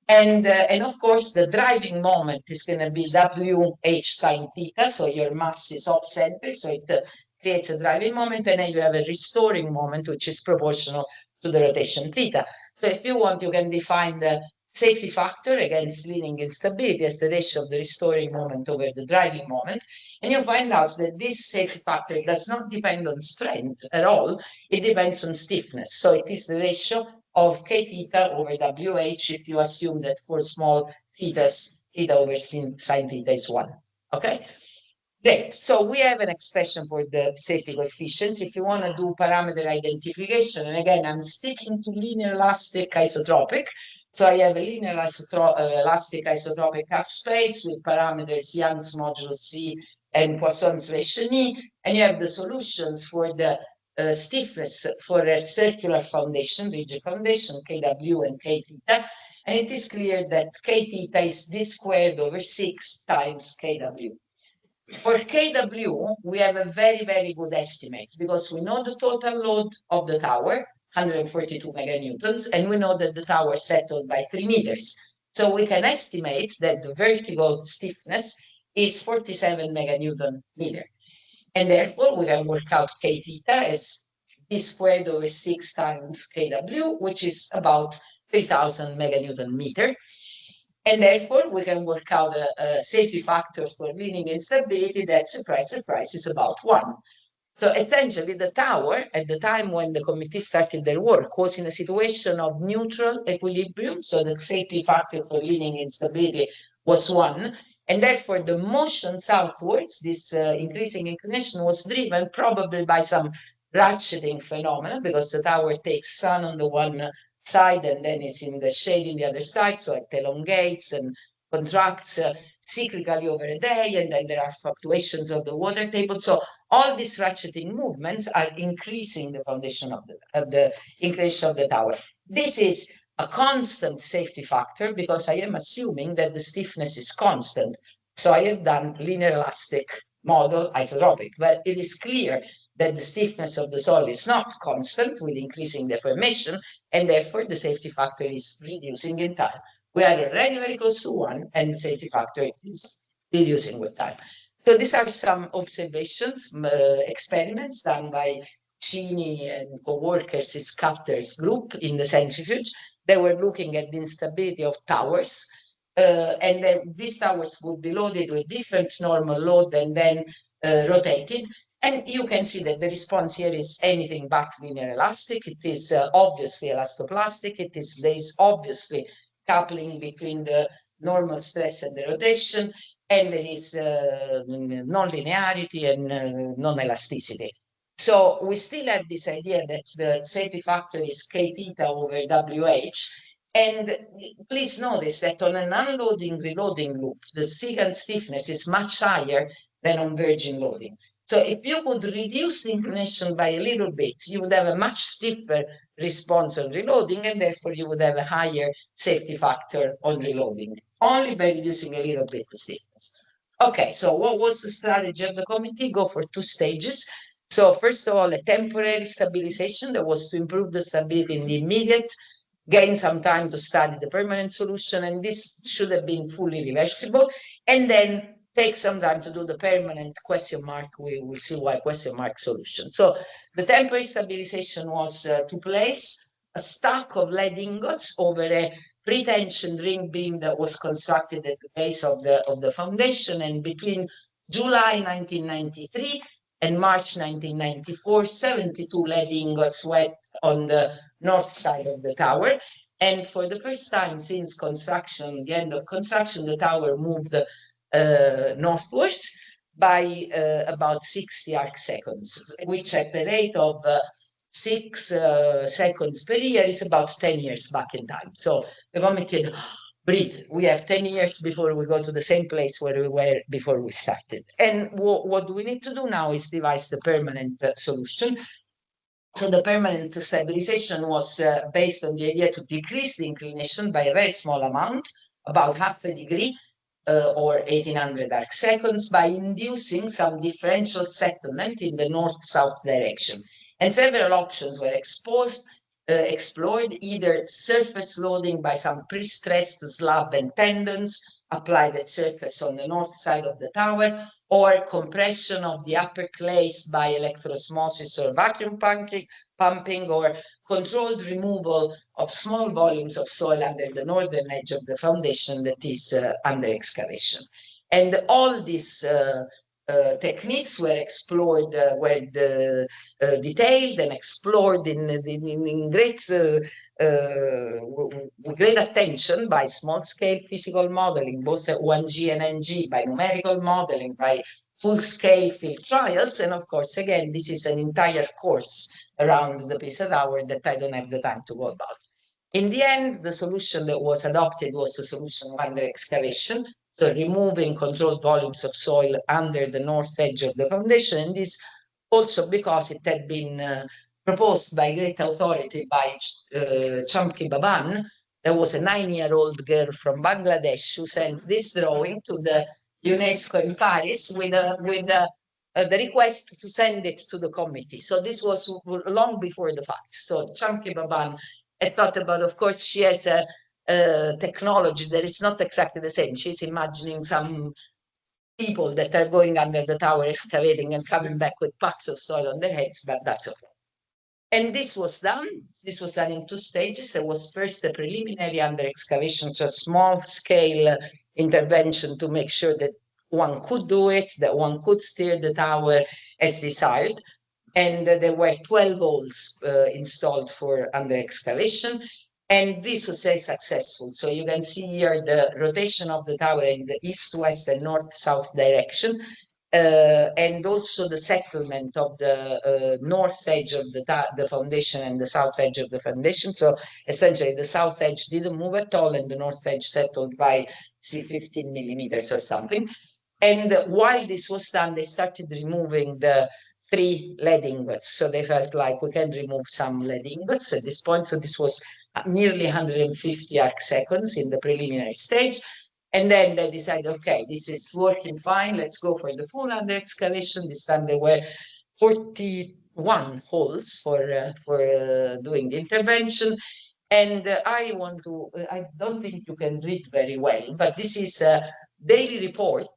And of course, the driving moment is going to be WH sine theta, so your mass is off center, so it creates a driving moment, and then you have a restoring moment, which is proportional to the rotation theta. So if you want, you can define the safety factor against leaning instability as the ratio of the restoring moment over the driving moment. And you find out that this safety factor does not depend on strength at all. It depends on stiffness. So it is the ratio of k theta over WH if you assume that for small thetas, theta over sine theta is 1. Okay? Great. So we have an expression for the safety coefficients. If you want to do parameter identification, and again, I'm sticking to linear elastic isotropic. So I have a linear elastic isotropic half space with parameters Young's modulus C and Poisson's ratio E, and you have the solutions for the stiffness for a circular foundation, rigid foundation, Kw and K theta, and it is clear that K theta is d squared over 6 times Kw. For Kw, we have a very, very good estimate because we know the total load of the tower, 142 meganewtons, and we know that the tower settled by 3 meters. So we can estimate that the vertical stiffness is 47 meganewton meter. And therefore, we can work out K theta as d squared over 6 times Kw, which is about 3,000 meganewton meter. And therefore, we can work out a safety factor for leaning instability that, surprise, surprise, is about 1. So essentially, the tower, at the time when the committee started their work, was in a situation of neutral equilibrium. So the safety factor for leaning instability was 1. And therefore, the motion southwards, this increasing inclination, was driven probably by some ratcheting phenomena, because the tower takes sun on the one side and then it's in the shade in the other side, so it elongates and contracts cyclically over a day, and then there are fluctuations of the water table. So all these ratcheting movements are increasing the foundation of the inclination of the tower. This is a constant safety factor because I am assuming that the stiffness is constant. So I have done linear elastic model isotropic, but it is clear that the stiffness of the soil is not constant with increasing deformation, and therefore the safety factor is reducing in time. We are already very close to 1, and the safety factor is reducing with time. So these are some observations, experiments done by Cini and co-workers in Scatter's group in the centrifuge. They were looking at the instability of towers, and then these towers would be loaded with different normal load and then rotated. And you can see that the response here is anything but linear elastic. It is obviously elastoplastic. There is obviously coupling between the normal stress and the rotation, and there is non-linearity and non-elasticity. So we still have this idea that the safety factor is K theta over WH. And please notice that on an unloading reloading loop, the secant stiffness is much higher than on virgin loading. So if you could reduce the inclination by a little bit, you would have a much stiffer response on reloading, and therefore you would have a higher safety factor on reloading, only by reducing a little bit the stiffness. Okay, so what was the strategy of the committee? Go for 2 stages. So first of all, a temporary stabilization that was to improve the stability in the immediate, gain some time to study the permanent solution, and this should have been fully reversible, and then take some time to do the permanent question mark. We will see why question mark solution. So the temporary stabilization was to place a stack of lead ingots over a pre-tension ring beam that was constructed at the base of the foundation, and between July 1993 and March 1994, 72 lead ingots went on the north side of the tower. And for the first time since construction, the end of construction, the tower moved northwards by about 60 arc seconds, which at the rate of 6 seconds per year is about 10 years back in time. So the committee breathe. We have 10 years before we go to the same place where we were before we started. And what we need to do now is devise the permanent solution. So the permanent stabilization was based on the idea to decrease the inclination by a very small amount, about half a degree, or 1800 arc seconds, by inducing some differential settlement in the north-south direction. And several options were explored, either surface loading by some pre-stressed slab and tendons applied at surface on the north side of the tower, or compression of the upper clays by electroosmosis or vacuum pumping, or controlled removal of small volumes of soil under the northern edge of the foundation that is under excavation. And all these techniques were explored, detailed and explored in great attention by small-scale physical modeling, both at 1G and NG, by numerical modeling, by full-scale field trials, and of course, again, this is an entire course around the Pisa Tower that I don't have the time to go about. In the end, the solution that was adopted was the solution of under excavation, so removing controlled volumes of soil under the north edge of the foundation, and this also because it had been proposed by great authority by Chamki Baban. There was a 9-year-old girl from Bangladesh who sent this drawing to the UNESCO in Paris with the request to send it to the committee. So this was long before the fact. So Chamki Baban had thought about, of course, she has a technology that is not exactly the same. She's imagining some people that are going under the tower excavating and coming back with packs of soil on their heads, but that's okay. And this was done. This was done in 2 stages. There was first a preliminary under excavation, so small scale intervention to make sure that one could do it, that one could steer the tower as desired. And there were 12 holes installed for under excavation. And this was very successful. So you can see here the rotation of the tower in the east, west, and north-south direction. and also the settlement of the north edge of the foundation and the south edge of the foundation. So essentially the south edge didn't move at all and the north edge settled by 15 millimeters or something. And while this was done, they started removing the 3 lead ingots. So they felt like we can remove some lead ingots at this point. So this was nearly 150 arc seconds in the preliminary stage. And then they decided, okay, this is working fine. Let's go for the full under excavation. This time there were 41 holes for doing the intervention. And I don't think you can read very well, but this is a daily report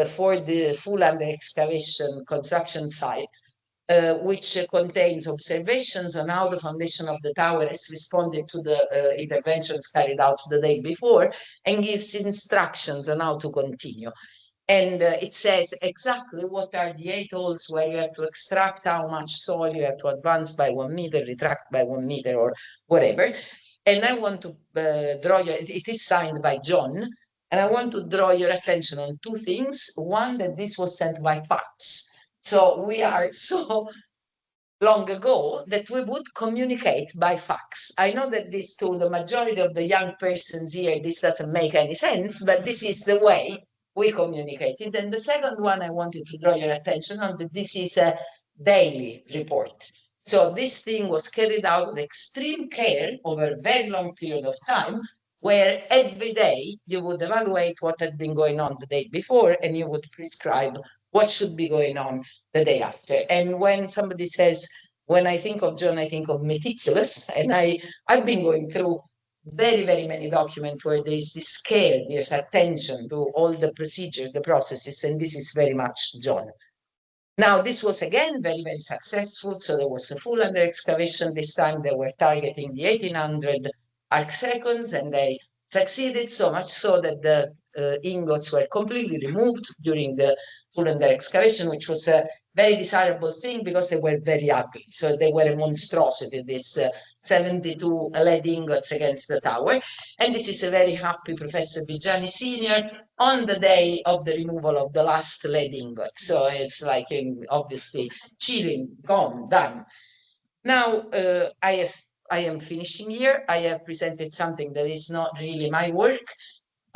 for the full under excavation construction site, which contains observations on how the foundation of the tower has responded to the interventions carried out the day before, and gives instructions on how to continue. And it says exactly what are the 8 holes where you have to extract how much soil you have to advance by 1 meter, retract by 1 meter, or whatever. And I want to draw your, it is signed by John, and I want to draw your attention on 2 things. One, that this was sent by fax. So we are so long ago that we would communicate by fax. I know that this, to the majority of the young persons here, this doesn't make any sense, but this is the way we communicated. And the second one I wanted to draw your attention on, that this is a daily report. So this thing was carried out with extreme care over a very long period of time, where every day you would evaluate what had been going on the day before, and you would prescribe what should be going on the day after. And when somebody says, when I think of John, I think of meticulous, and I've been going through very, very many documents where there is this care, there's attention to all the procedures, the processes, and this is very much John. Now, this was again very, very successful. So there was a full under excavation. This time they were targeting the 1800 arc seconds, and they succeeded so much so that the ingots were completely removed during the full under excavation, which was a very desirable thing because they were very ugly. So they were a monstrosity, this 72 lead ingots against the tower. And this is a very happy Professor Viggiani Senior on the day of the removal of the last lead ingot. So it's like obviously chilling, gone, done. Now I am finishing here. I have presented something that is not really my work.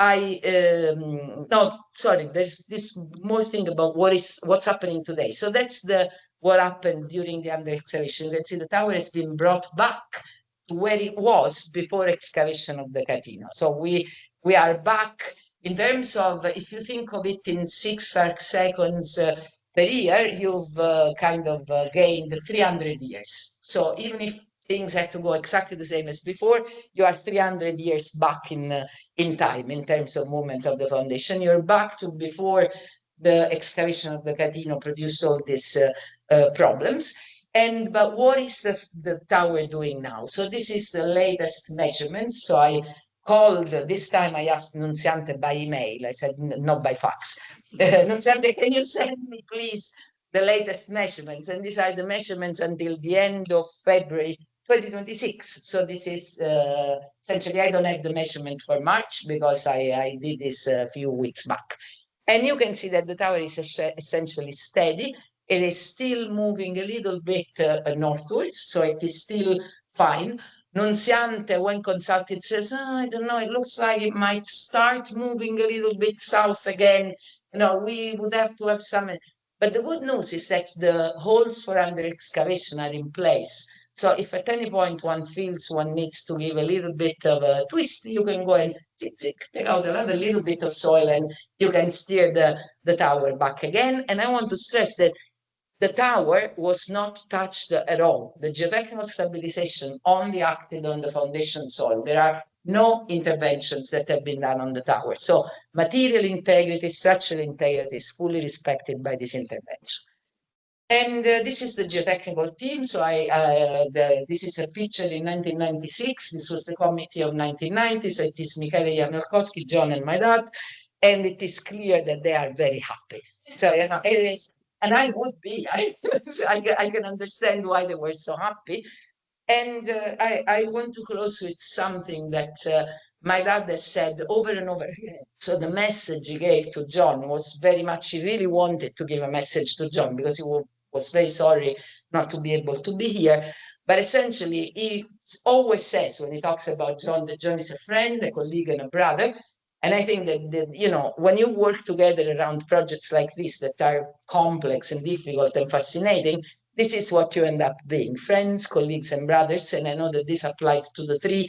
No, sorry, there's this more thing about what's happening today. So that's what happened during the under excavation. You can see the tower has been brought back to where it was before excavation of the Catino. So we are back in terms of, if you think of it in 6 arc seconds per year, you've kind of gained 300 years. So even if things have to go exactly the same as before, you are 300 years back in time in terms of movement of the foundation. You're back to before the excavation of the Catino produced all these problems. But what is the tower doing now? So this is the latest measurements. So I called, this time I asked Nunziante by email. I said, not by fax. Nunziante, can you send me, please, the latest measurements? And these are the measurements until the end of February 2026. So this is essentially, I don't have the measurement for March because I did this a few weeks back. And you can see that the tower is essentially steady. It is still moving a little bit northwards, so it is still fine. Nunziante, when consulted, says, oh, I don't know, it looks like it might start moving a little bit south again. You know, we would have to have some. But the good news is that the holes for under excavation are in place. So if at any point one feels one needs to give a little bit of a twist, you can go and take out another little bit of soil and you can steer the tower back again. And I want to stress that the tower was not touched at all. The geotechnical stabilization only acted on the foundation soil. There are no interventions that have been done on the tower. So material integrity, structural integrity is fully respected by this intervention. And this is the geotechnical team. So this is a picture in 1996. This was the committee of 1990. So it is Michele Jamelkowski, John, and my dad. And it is clear that they are very happy. So, you know, it is, and I would be. I can understand why they were so happy. And I want to close with something that my dad has said over and over again. So the message he gave to John was very much, he really wanted to give a message to John because he was very sorry not to be able to be here. But essentially, he always says when he talks about John, that John is a friend, a colleague, and a brother. And I think that, you know, when you work together around projects like this that are complex and difficult and fascinating, this is what you end up being, friends, colleagues, and brothers. And I know that this applied to the 3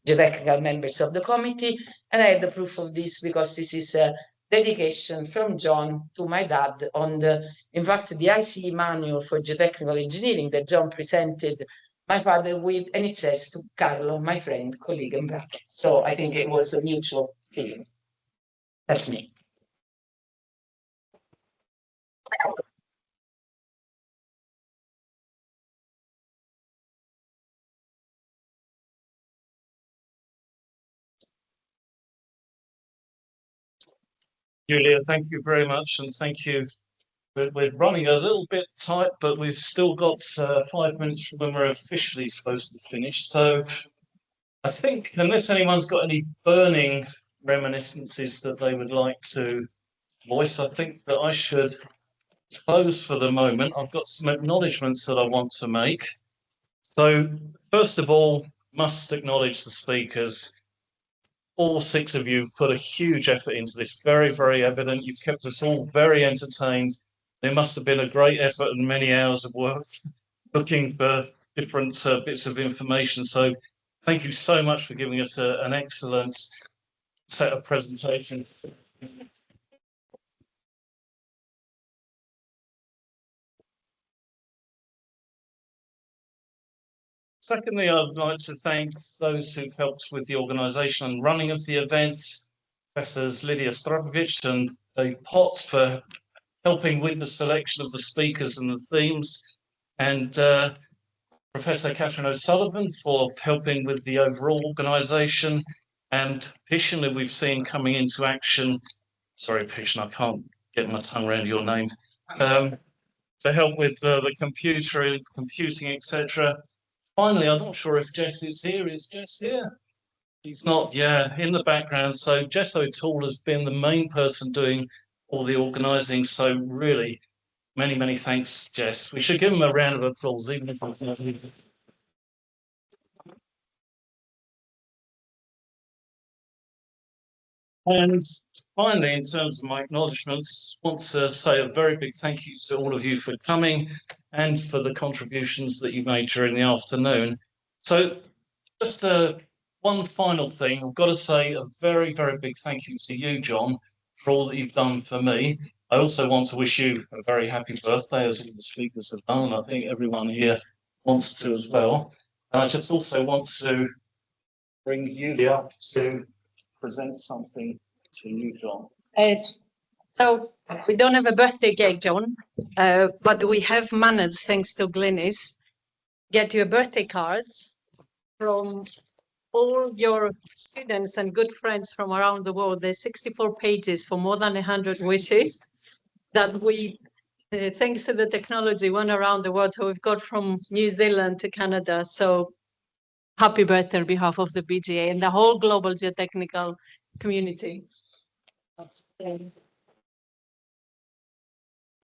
geotechnical members of the committee. And I have the proof of this because this is a dedication from John to my dad on the, in fact, the ICE manual for geotechnical engineering that John presented my father with, and it says to Carlo, my friend, colleague, and brother. So I think it was a mutual feeling. That's me. Julia, thank you very much, and thank you. We're running a little bit tight, but we've still got 5 minutes from when we're officially supposed to finish. So I think, unless anyone's got any burning reminiscences that they would like to voice, I think that I should close for the moment. I've got some acknowledgements that I want to make. So first of all, must acknowledge the speakers. All 6 of you have put a huge effort into this, very, very evident. You've kept us all very entertained. There must have been a great effort and many hours of work looking for different bits of information. So thank you so much for giving us an excellent set of presentations. Secondly, I'd like to thank those who've helped with the organisation and running of the event, Professors Lydia Strakovic and Dave Potts for helping with the selection of the speakers and the themes, and Professor Catherine O'Sullivan for helping with the overall organisation, and Pishin, we've seen coming into action. Sorry, Pishin, I can't get my tongue around your name. To help with the computing, etc. Finally, I'm not sure if Jess is here. Is Jess here? He's not, yeah, in the background. So Jess O'Toole has been the main person doing all the organising. So really, many, many thanks, Jess. We should give him a round of applause, even if it's not. And finally, in terms of my acknowledgements, I want to say a very big thank you to all of you for coming and for the contributions that you made during the afternoon. So just one final thing, I've got to say a very, very big thank you to you, John, for all that you've done for me. I also want to wish you a very happy birthday, as all the speakers have done, and I think everyone here wants to as well. And I just also want to bring you up to present something to you, John. So we don't have a birthday cake, John, but we have managed, thanks to Glynis, get you a birthday card from all your students and good friends from around the world. There's 64 pages for more than 100 wishes that we, thanks to the technology, went around the world. So we've got from New Zealand to Canada. So happy birthday on behalf of the BGA and the whole global geotechnical community.